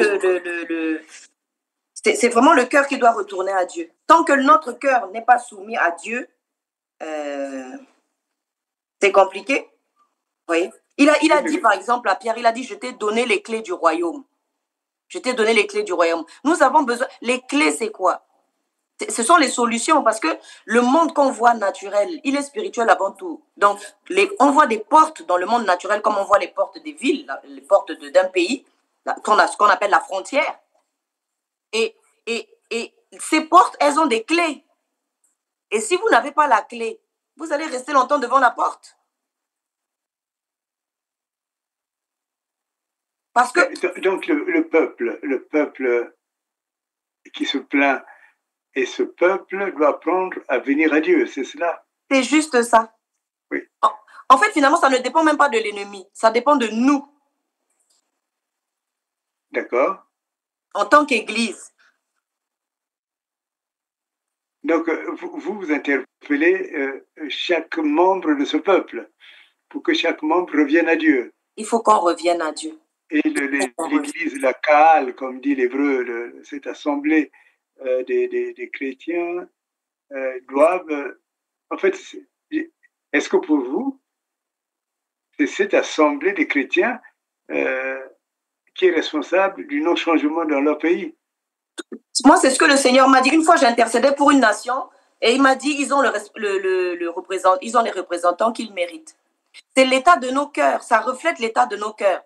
c'est vraiment le cœur qui doit retourner à Dieu. Tant que notre cœur n'est pas soumis à Dieu, c'est compliqué. Vous voyez? Il a dit par exemple à Pierre, il a dit, je t'ai donné les clés du royaume. Je t'ai donné les clés du royaume. Nous avons besoin, les clés c'est quoi? Ce sont les solutions, parce que le monde qu'on voit naturel, il est spirituel avant tout. Donc, on voit des portes dans le monde naturel comme on voit les portes des villes, les portes d'un pays, ce qu'on appelle la frontière. Et ces portes, elles ont des clés. Et si vous n'avez pas la clé, vous allez rester longtemps devant la porte. Parce que... Donc, le peuple qui se plaint, et ce peuple doit apprendre à venir à Dieu, c'est cela? C'est juste ça. Oui. En fait, finalement, ça ne dépend même pas de l'ennemi, ça dépend de nous. D'accord. En tant qu'Église. Donc, vous interpellez chaque membre de ce peuple pour que chaque membre revienne à Dieu. Il faut qu'on revienne à Dieu. Et l'Église, la Kaal, comme dit l'hébreu, cette assemblée des chrétiens doivent... en fait, est-ce que pour vous, c'est cette assemblée des chrétiens qui est responsable du non-changement dans leur pays? Moi, c'est ce que le Seigneur m'a dit. Une fois, j'intercédais pour une nation et il m'a dit, ils ont les représentants qu'ils méritent. C'est l'état de nos cœurs, ça reflète l'état de nos cœurs.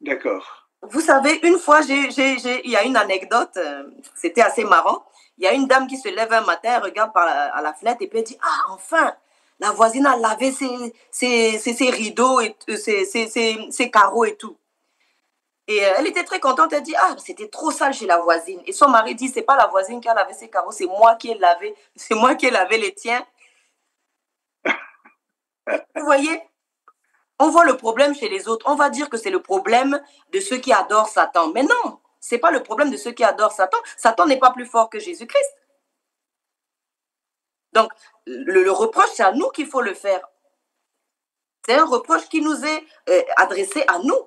D'accord. Vous savez, une fois, il y a une anecdote, c'était assez marrant. Il y a une dame qui se lève un matin, elle regarde à la fenêtre et puis elle dit, ah, enfin, la voisine a lavé ses rideaux, et ses carreaux et tout. Et elle était très contente, elle dit, ah, c'était trop sale chez la voisine. Et son mari dit, c'est pas la voisine qui a lavé ses carreaux, c'est moi qui ai lavé les tiens. Vous voyez? On voit le problème chez les autres. On va dire que c'est le problème de ceux qui adorent Satan. Mais non, ce n'est pas le problème de ceux qui adorent Satan. Satan n'est pas plus fort que Jésus-Christ. Donc, le reproche, c'est à nous qu'il faut le faire. C'est un reproche qui nous est adressé à nous.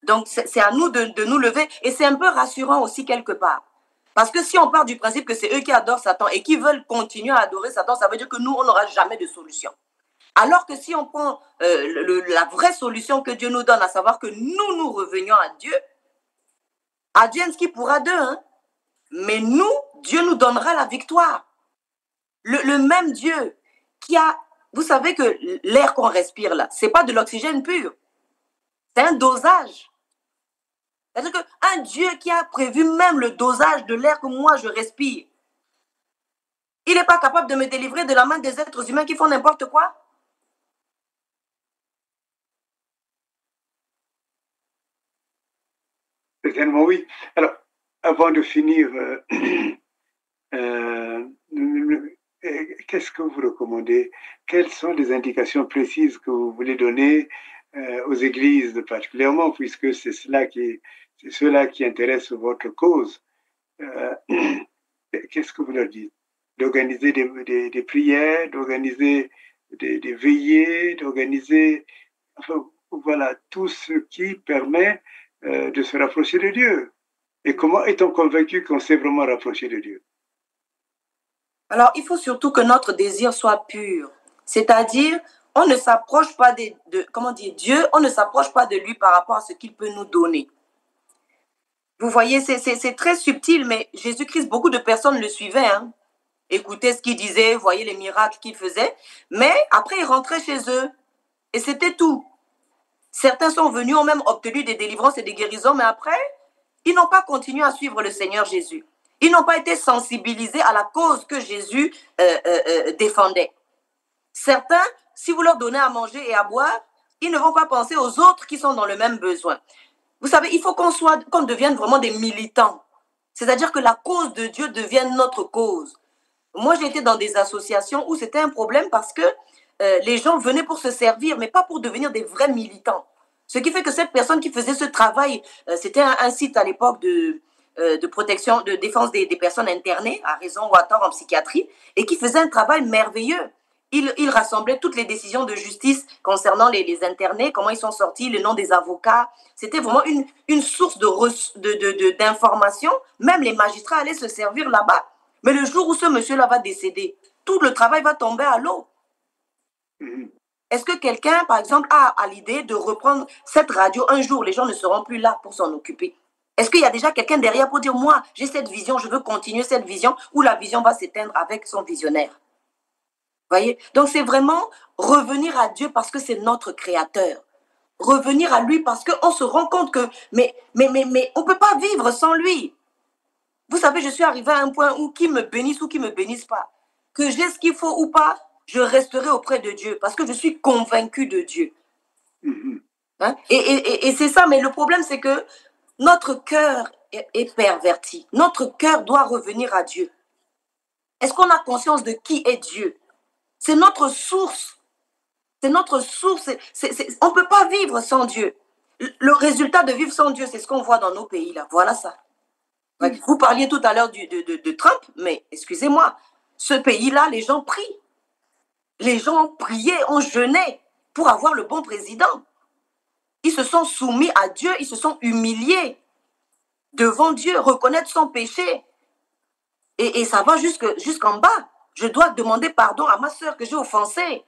Donc, c'est à nous de nous lever. Et c'est un peu rassurant aussi quelque part. Parce que si on part du principe que c'est eux qui adorent Satan et qui veulent continuer à adorer Satan, ça veut dire que nous, on n'aura jamais de solution. Alors que si on prend la vraie solution que Dieu nous donne, à savoir que nous revenions à Dieu ce qui pourra d'eux, hein. Mais nous, Dieu nous donnera la victoire. Le même Dieu qui a vous savez que l'air qu'on respire là, ce n'est pas de l'oxygène pur. C'est un dosage. C'est-à-dire qu'un Dieu qui a prévu même le dosage de l'air que moi je respire, il n'est pas capable de me délivrer de la main des êtres humains qui font n'importe quoi. Certainement, oui. Alors, avant de finir, qu'est-ce que vous recommandez? Quelles sont les indications précises que vous voulez donner aux églises particulièrement, puisque c'est cela qui intéresse votre cause? Qu'est-ce que vous leur dites? D'organiser des prières, d'organiser des veillées, d'organiser, enfin, voilà, tout ce qui permet de se rapprocher de Dieu. Et comment est-on convaincu qu'on s'est vraiment rapproché de Dieu? Alors, il faut surtout que notre désir soit pur. C'est-à-dire, on ne s'approche pas comment dire, Dieu, on ne s'approche pas de lui par rapport à ce qu'il peut nous donner. Vous voyez, c'est très subtil, mais Jésus-Christ, beaucoup de personnes le suivaient, hein. Écoutaient ce qu'il disait, voyaient les miracles qu'il faisait, mais après, ils rentraient chez eux. Et c'était tout. Certains sont venus, ont même obtenu des délivrances et des guérisons, mais après, ils n'ont pas continué à suivre le Seigneur Jésus. Ils n'ont pas été sensibilisés à la cause que Jésus défendait. Certains, si vous leur donnez à manger et à boire, ils ne vont pas penser aux autres qui sont dans le même besoin. Vous savez, il faut qu'on devienne vraiment des militants. C'est-à-dire que la cause de Dieu devienne notre cause. Moi, j'ai été dans des associations où c'était un problème parce que les gens venaient pour se servir, mais pas pour devenir des vrais militants. Ce qui fait que cette personne qui faisait ce travail, c'était un site à l'époque de protection, de défense des personnes internées, à raison ou à tort en psychiatrie, et qui faisait un travail merveilleux. Il rassemblait toutes les décisions de justice concernant les internés, comment ils sont sortis, le nom des avocats. C'était vraiment une source d'informations. Même les magistrats allaient se servir là-bas. Mais le jour où ce monsieur-là va décéder, tout le travail va tomber à l'eau. Est-ce que quelqu'un, par exemple, a l'idée de reprendre cette radio un jour? Les gens ne seront plus là pour s'en occuper. Est-ce qu'il y a déjà quelqu'un derrière pour dire, moi, j'ai cette vision, je veux continuer cette vision, ou la vision va s'éteindre avec son visionnaire? Voyez? Donc, c'est vraiment revenir à Dieu parce que c'est notre créateur. Revenir à lui parce qu'on se rend compte que, mais on ne peut pas vivre sans lui. Vous savez, je suis arrivée à un point où qui me bénisse ou qui ne me bénisse pas, que j'ai ce qu'il faut ou pas, je resterai auprès de Dieu parce que je suis convaincue de Dieu. Hein? Et c'est ça, mais le problème, c'est que notre cœur est perverti. Notre cœur doit revenir à Dieu. Est-ce qu'on a conscience de qui est Dieu? C'est notre source. C'est notre source. On ne peut pas vivre sans Dieu. Le résultat de vivre sans Dieu, c'est ce qu'on voit dans nos pays, là. Voilà ça. Vous parliez tout à l'heure de Trump, mais excusez-moi, ce pays-là, les gens prient. Les gens ont prié, ont jeûné pour avoir le bon président. Ils se sont soumis à Dieu, ils se sont humiliés devant Dieu, reconnaître son péché. Et ça va jusqu'en bas. Je dois demander pardon à ma sœur que j'ai offensée.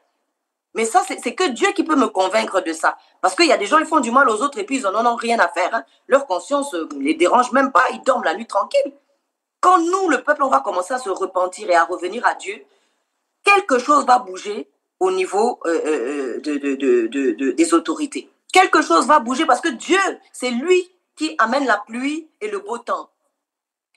Mais ça, c'est que Dieu qui peut me convaincre de ça. Parce qu'il y a des gens, ils font du mal aux autres et puis ils n'en ont rien à faire. Hein. Leur conscience ne les dérange même pas, ils dorment la nuit tranquille. Quand nous, le peuple, on va commencer à se repentir et à revenir à Dieu, quelque chose va bouger au niveau des autorités. Quelque chose va bouger parce que Dieu, c'est lui qui amène la pluie et le beau temps.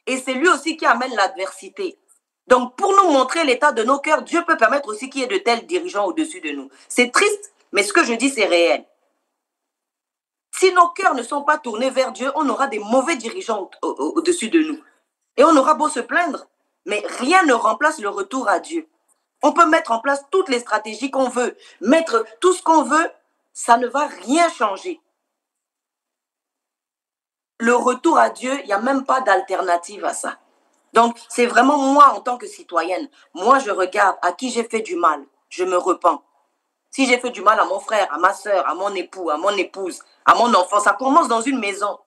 Et c'est lui aussi qui amène l'adversité. Donc, pour nous montrer l'état de nos cœurs, Dieu peut permettre aussi qu'il y ait de tels dirigeants au-dessus de nous. C'est triste, mais ce que je dis, c'est réel. Si nos cœurs ne sont pas tournés vers Dieu, on aura des mauvais dirigeants au-dessus de nous. Et on aura beau se plaindre, mais rien ne remplace le retour à Dieu. On peut mettre en place toutes les stratégies qu'on veut, mettre tout ce qu'on veut, ça ne va rien changer. Le retour à Dieu, il n'y a même pas d'alternative à ça. Donc, c'est vraiment moi en tant que citoyenne. Moi, je regarde à qui j'ai fait du mal. Je me repens. Si j'ai fait du mal à mon frère, à ma soeur, à mon époux, à mon épouse, à mon enfant, ça commence dans une maison.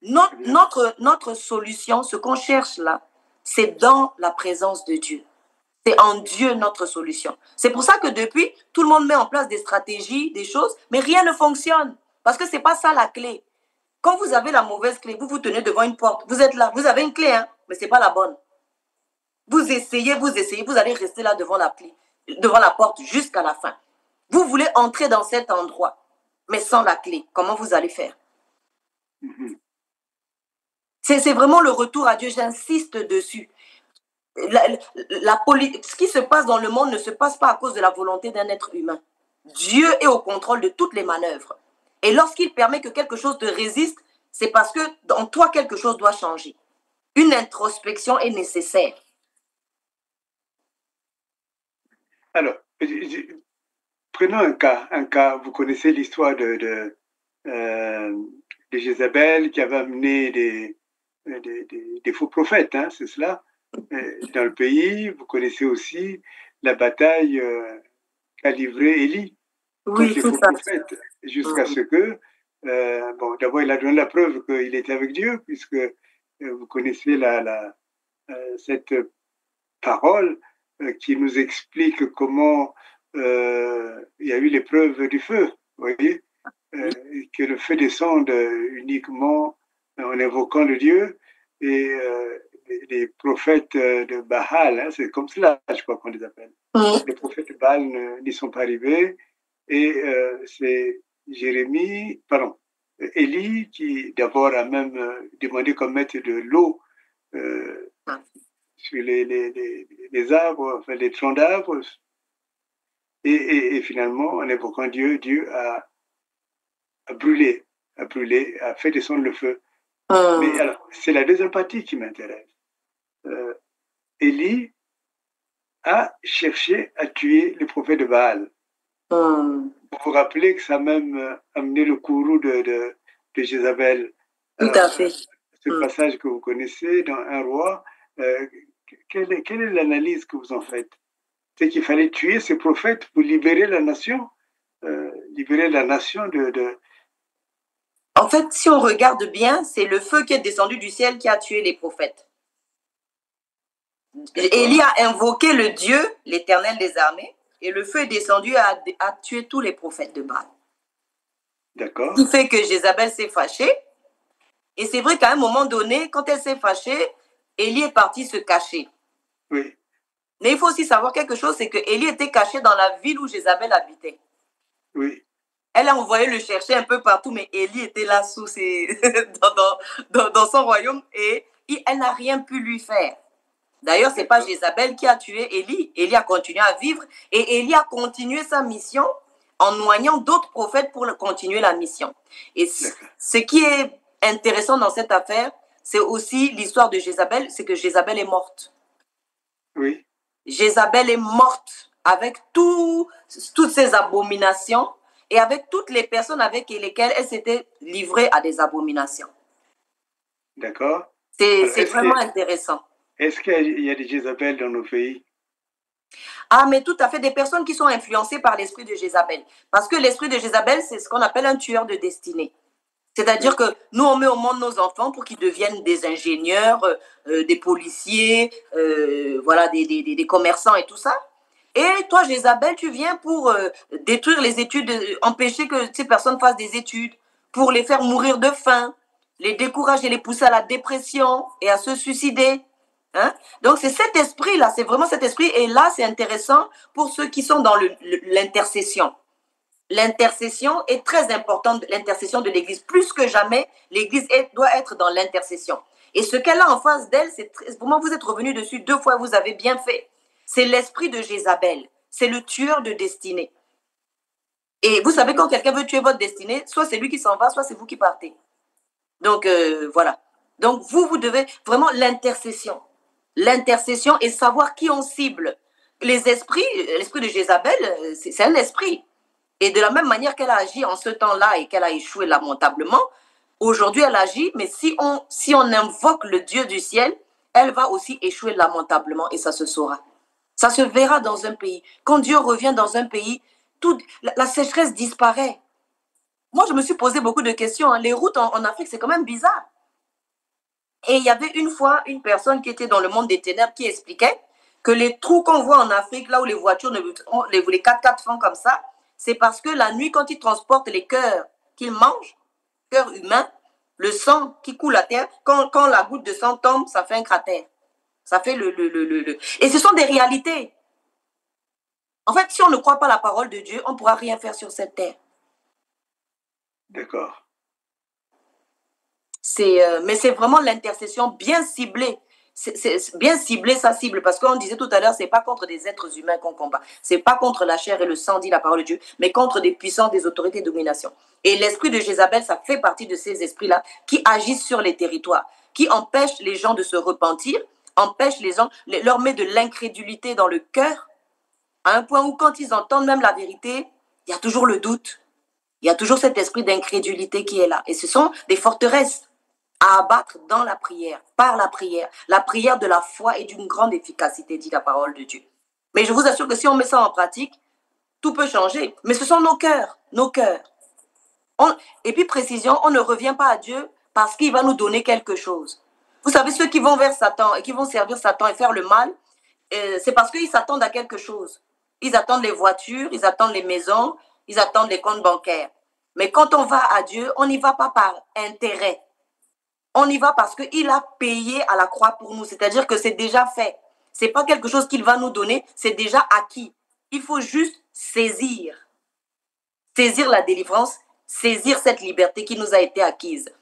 Notre solution, ce qu'on cherche là, c'est dans la présence de Dieu. C'est en Dieu notre solution. C'est pour ça que depuis, tout le monde met en place des stratégies, des choses, mais rien ne fonctionne. Parce que ce n'est pas ça la clé. Quand vous avez la mauvaise clé, vous vous tenez devant une porte, vous êtes là, vous avez une clé, hein, mais ce n'est pas la bonne. Vous essayez, vous allez rester là devant la clé. devant la porte jusqu'à la fin. Vous voulez entrer dans cet endroit, mais sans la clé. Comment vous allez faire? C'est vraiment le retour à Dieu, j'insiste dessus. Ce qui se passe dans le monde ne se passe pas à cause de la volonté d'un être humain. Dieu est au contrôle de toutes les manœuvres. Et lorsqu'il permet que quelque chose te résiste, c'est parce que dans toi, quelque chose doit changer. Une introspection est nécessaire. Alors, prenons un cas. Vous connaissez l'histoire de Jézabel qui avait amené des faux prophètes, hein, c'est cela, dans le pays. Vous connaissez aussi la bataille qu'a livrée Élie contre les faux prophètes, jusqu'à ce que, bon, d'abord, il a donné la preuve qu'il était avec Dieu, puisque vous connaissez cette parole qui nous explique comment il y a eu l'épreuve du feu, vous voyez, que le feu descende uniquement en invoquant le Dieu, et les prophètes de Baal, hein, c'est comme cela, je crois qu'on les appelle. Les prophètes de Baal n'y sont pas arrivés, et c'est Élie qui d'abord a même demandé qu'on mette de l'eau sur les arbres, enfin les troncs d'arbres, et finalement, en invoquant Dieu, Dieu a brûlé, a fait descendre le feu. Mais alors, c'est la deuxième partie qui m'intéresse. Élie a cherché à tuer les prophètes de Baal. Vous vous rappelez que ça a même amené le courroux de Jézabel. Tout à fait. Ce passage que vous connaissez dans Un roi, quelle est l'analyse que vous en faites? C'est qu'il fallait tuer ces prophètes pour libérer la nation, de... En fait, si on regarde bien, c'est le feu qui est descendu du ciel qui a tué les prophètes. Élie a invoqué le Dieu, l'Éternel des armées, et le feu est descendu à tuer tous les prophètes de Baal. D'accord. Ce qui fait que Jézabel s'est fâchée. Et c'est vrai qu'à un moment donné, quand elle s'est fâchée, Élie est parti se cacher. Oui. Mais il faut aussi savoir quelque chose, c'est que Élie était caché dans la ville où Jézabel habitait. Oui. Elle a envoyé le chercher un peu partout, mais Élie était là sous dans son royaume et elle n'a rien pu lui faire. D'ailleurs, ce n'est pas Jézabel qui a tué Élie. Élie a continué à vivre et Élie a continué sa mission en noyant d'autres prophètes pour continuer la mission. Et ce qui est intéressant dans cette affaire, c'est aussi l'histoire de Jézabel, c'est que Jézabel est morte. Oui. Jézabel est morte avec toutes ces abominations et avec toutes les personnes avec lesquelles elle s'était livrée à des abominations. D'accord. C'est vraiment intéressant. Est-ce qu'il y a des Jézabel dans nos pays? Ah, mais tout à fait, des personnes qui sont influencées par l'esprit de Jézabel. Parce que l'esprit de Jézabel, c'est ce qu'on appelle un tueur de destinée. C'est-à-dire que nous, on met au monde nos enfants pour qu'ils deviennent des ingénieurs, des policiers, voilà, des commerçants et tout ça. Et toi, Jézabel, tu viens pour détruire les études, empêcher que ces personnes fassent des études, pour les faire mourir de faim, les décourager, les pousser à la dépression et à se suicider. Hein? Donc, c'est cet esprit-là, c'est vraiment cet esprit. Et là, c'est intéressant pour ceux qui sont dans l'intercession. L'intercession est très importante, l'intercession de l'Église. Plus que jamais, l'Église doit être dans l'intercession. Et ce qu'elle a en face d'elle, pour moi, vous êtes revenu dessus 2 fois, vous avez bien fait. C'est l'esprit de Jézabel. C'est le tueur de destinée. Et vous savez, quand quelqu'un veut tuer votre destinée, soit c'est lui qui s'en va, soit c'est vous qui partez. Donc, voilà. Donc, vous devez vraiment l'intercession. L'intercession et savoir qui on cible. Les esprits, l'esprit de Jézabel, c'est un esprit. Et de la même manière qu'elle a agi en ce temps-là et qu'elle a échoué lamentablement, aujourd'hui elle agit, mais si on invoque le Dieu du ciel, elle va aussi échouer lamentablement et ça se saura. Ça se verra dans un pays. Quand Dieu revient dans un pays, la sécheresse disparaît. Moi, je me suis posé beaucoup de questions. Hein. Les routes en Afrique, c'est quand même bizarre. Et il y avait une fois une personne qui était dans le monde des ténèbres qui expliquait que les trous qu'on voit en Afrique, là où les voitures, les 4x4 font comme ça, c'est parce que la nuit, quand ils transportent les cœurs qu'ils mangent, cœurs humains, le sang qui coule à terre, quand la goutte de sang tombe, ça fait un cratère. Ça fait Et ce sont des réalités. En fait, si on ne croit pas la parole de Dieu, on ne pourra rien faire sur cette terre. D'accord. Mais c'est vraiment l'intercession bien ciblée. C'est bien ciblé sa cible, parce qu'on disait tout à l'heure, c'est pas contre des êtres humains qu'on combat, c'est pas contre la chair et le sang, dit la parole de Dieu, mais contre des puissances, des autorités de domination. Et l'esprit de Jézabel, ça fait partie de ces esprits-là qui agissent sur les territoires, qui empêchent les gens de se repentir, empêchent les gens, leur met de l'incrédulité dans le cœur, à un point où quand ils entendent même la vérité, il y a toujours le doute, il y a toujours cet esprit d'incrédulité qui est là. Et ce sont des forteresses à abattre dans la prière, par la prière de la foi et d'une grande efficacité, dit la parole de Dieu. Mais je vous assure que si on met ça en pratique, tout peut changer. Mais ce sont nos cœurs, nos cœurs. Et puis précision, on ne revient pas à Dieu parce qu'il va nous donner quelque chose. Vous savez, ceux qui vont vers Satan et qui vont servir Satan et faire le mal, c'est parce qu'ils s'attendent à quelque chose. Ils attendent les voitures, ils attendent les maisons, ils attendent les comptes bancaires. Mais quand on va à Dieu, on n'y va pas par intérêt. On y va parce qu'il a payé à la croix pour nous. C'est-à-dire que c'est déjà fait. Ce n'est pas quelque chose qu'il va nous donner, c'est déjà acquis. Il faut juste saisir. Saisir la délivrance, saisir cette liberté qui nous a été acquise.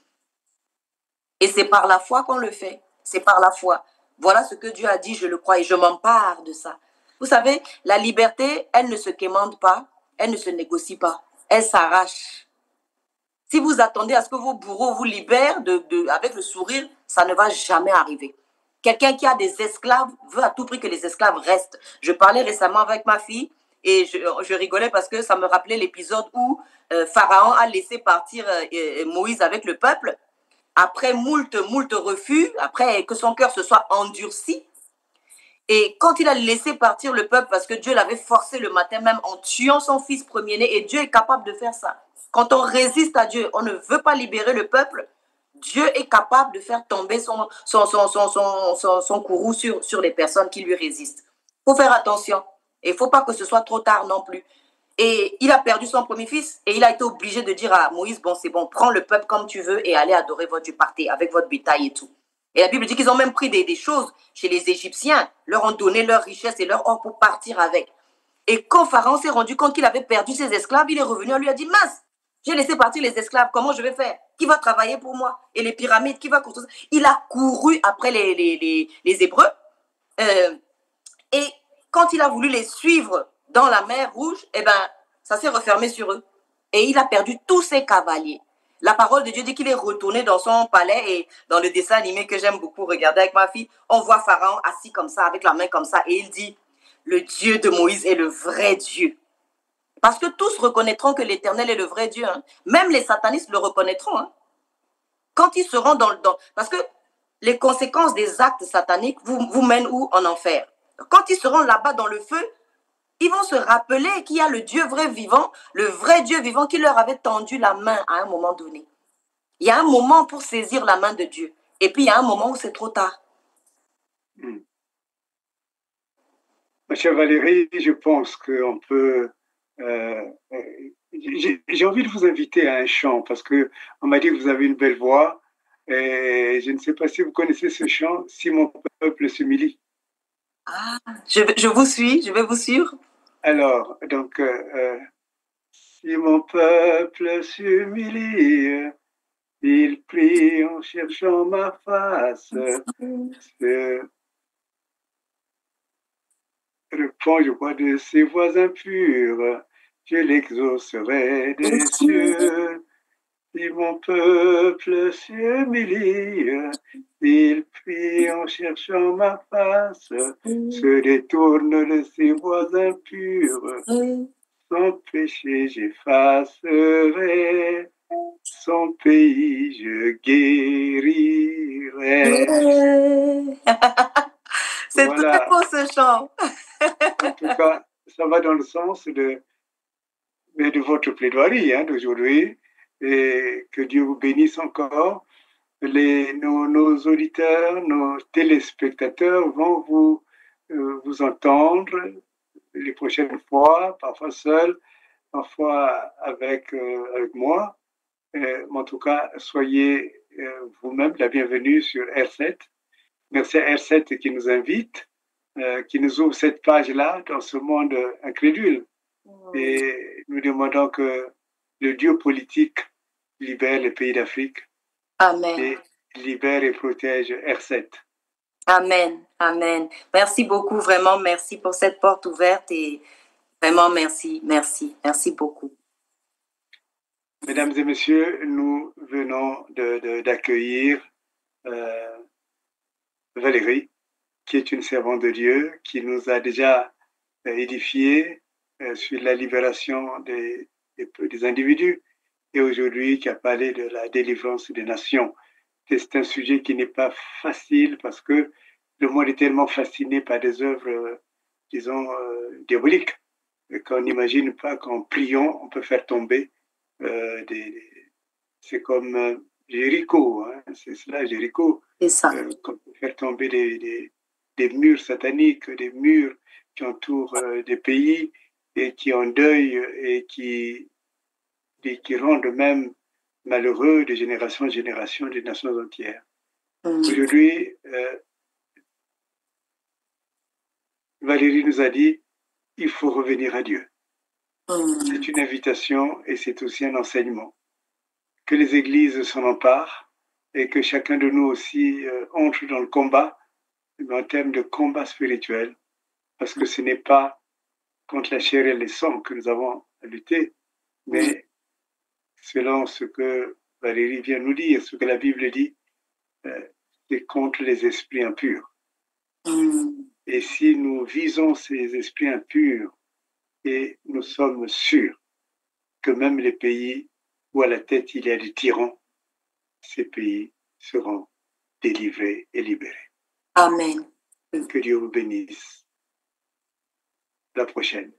Et c'est par la foi qu'on le fait. C'est par la foi. Voilà ce que Dieu a dit, je le crois, et je m'empare de ça. Vous savez, la liberté, elle ne se quémande pas, elle ne se négocie pas, elle s'arrache. Si vous attendez à ce que vos bourreaux vous libèrent avec le sourire, ça ne va jamais arriver. Quelqu'un qui a des esclaves veut à tout prix que les esclaves restent. Je parlais récemment avec ma fille et je rigolais parce que ça me rappelait l'épisode où Pharaon a laissé partir Moïse avec le peuple. Après moult refus, après que son cœur se soit endurci. Et quand il a laissé partir le peuple parce que Dieu l'avait forcé le matin même en tuant son fils premier-né, et Dieu est capable de faire ça. Quand on résiste à Dieu, on ne veut pas libérer le peuple, Dieu est capable de faire tomber son courroux sur les personnes qui lui résistent. Il faut faire attention. Et il ne faut pas que ce soit trop tard non plus. Et il a perdu son premier fils et il a été obligé de dire à Moïse, bon, c'est bon, prends le peuple comme tu veux et allez adorer votre Dieu, partez avec votre bétail et tout. Et la Bible dit qu'ils ont même pris des choses chez les Égyptiens, leur ont donné leur richesse et leur or pour partir avec. Et quand Pharaon s'est rendu compte qu'il avait perdu ses esclaves, il est revenu, on lui a dit, mince, j'ai laissé partir les esclaves, comment je vais faire? Qui va travailler pour moi? Et les pyramides, qui va construire? Il a couru après les Hébreux. Et quand il a voulu les suivre dans la mer Rouge, eh ben, ça s'est refermé sur eux. Et il a perdu tous ses cavaliers. La parole de Dieu dit qu'il est retourné dans son palais, et dans le dessin animé que j'aime beaucoup regarder avec ma fille, on voit Pharaon assis comme ça, avec la main comme ça, et il dit, le Dieu de Moïse est le vrai Dieu. Parce que tous reconnaîtront que l'Éternel est le vrai Dieu. Hein. Même les satanistes le reconnaîtront. Hein. Quand ils seront parce que les conséquences des actes sataniques vous mènent où? En enfer. Quand ils seront là-bas dans le feu, ils vont se rappeler qu'il y a le Dieu vrai vivant, le vrai Dieu vivant qui leur avait tendu la main à un moment donné. Il y a un moment pour saisir la main de Dieu. Et puis il y a un moment où c'est trop tard. Ma chère Valérie, je pense qu'on peut... j'ai envie de vous inviter à un chant parce qu'on m'a dit que vous avez une belle voix. Et je ne sais pas si vous connaissez ce chant, Si mon peuple s'humilie. Ah, je vous suis, je vais vous suivre. Alors, donc, si mon peuple s'humilie, il prie en cherchant ma face, répond, je crois, de ses voix impures, je l'exaucerai des cieux. Si mon peuple s'humilie, il prie en cherchant ma face, se détourne de ses voies impures. Son péché j'effacerai, son pays je guérirai. C'est voilà. Très beau ce chant. En tout cas, ça va dans le sens de votre plaidoirie hein, d'aujourd'hui. Et que Dieu vous bénisse encore. Nos auditeurs, nos téléspectateurs vont vous entendre les prochaines fois, parfois seuls, parfois avec moi. Mais en tout cas, soyez vous-même la bienvenue sur R7. Merci à R7 qui nous invite qui nous ouvre cette page-là dans ce monde incrédule. Et nous demandons que le Dieu politique libère les pays d'Afrique. Amen. Et libère et protège R7. Amen. Amen. Merci beaucoup, vraiment. Merci pour cette porte ouverte et vraiment merci, merci, merci beaucoup. Mesdames et messieurs, nous venons d'accueillir Valérie, qui est une servante de Dieu, qui nous a déjà édifié sur la libération des individus et aujourd'hui qui a parlé de la délivrance des nations. C'est un sujet qui n'est pas facile parce que le monde est tellement fasciné par des œuvres, disons, diaboliques, qu'on n'imagine pas qu'en priant, on peut faire tomber c'est comme Jéricho, hein, c'est cela, Jéricho. C'est ça. Qu'on peut faire tomber des murs sataniques, des murs qui entourent des pays et qui endeuillent et qui rendent même malheureux de génération en génération des nations entières. Aujourd'hui, Valérie nous a dit, il faut revenir à Dieu. C'est une invitation et c'est aussi un enseignement. Que les églises s'en emparent et que chacun de nous aussi entre dans le combat, en termes de combat spirituel, parce que ce n'est pas contre la chair et le sang que nous avons à lutter, mais selon ce que Valérie vient nous dire, ce que la Bible dit, c'est contre les esprits impurs. Et si nous visons ces esprits impurs, et nous sommes sûrs que même les pays où à la tête il y a des tyrans, ces pays seront délivrés et libérés. Amen. Que Dieu vous bénisse. À la prochaine.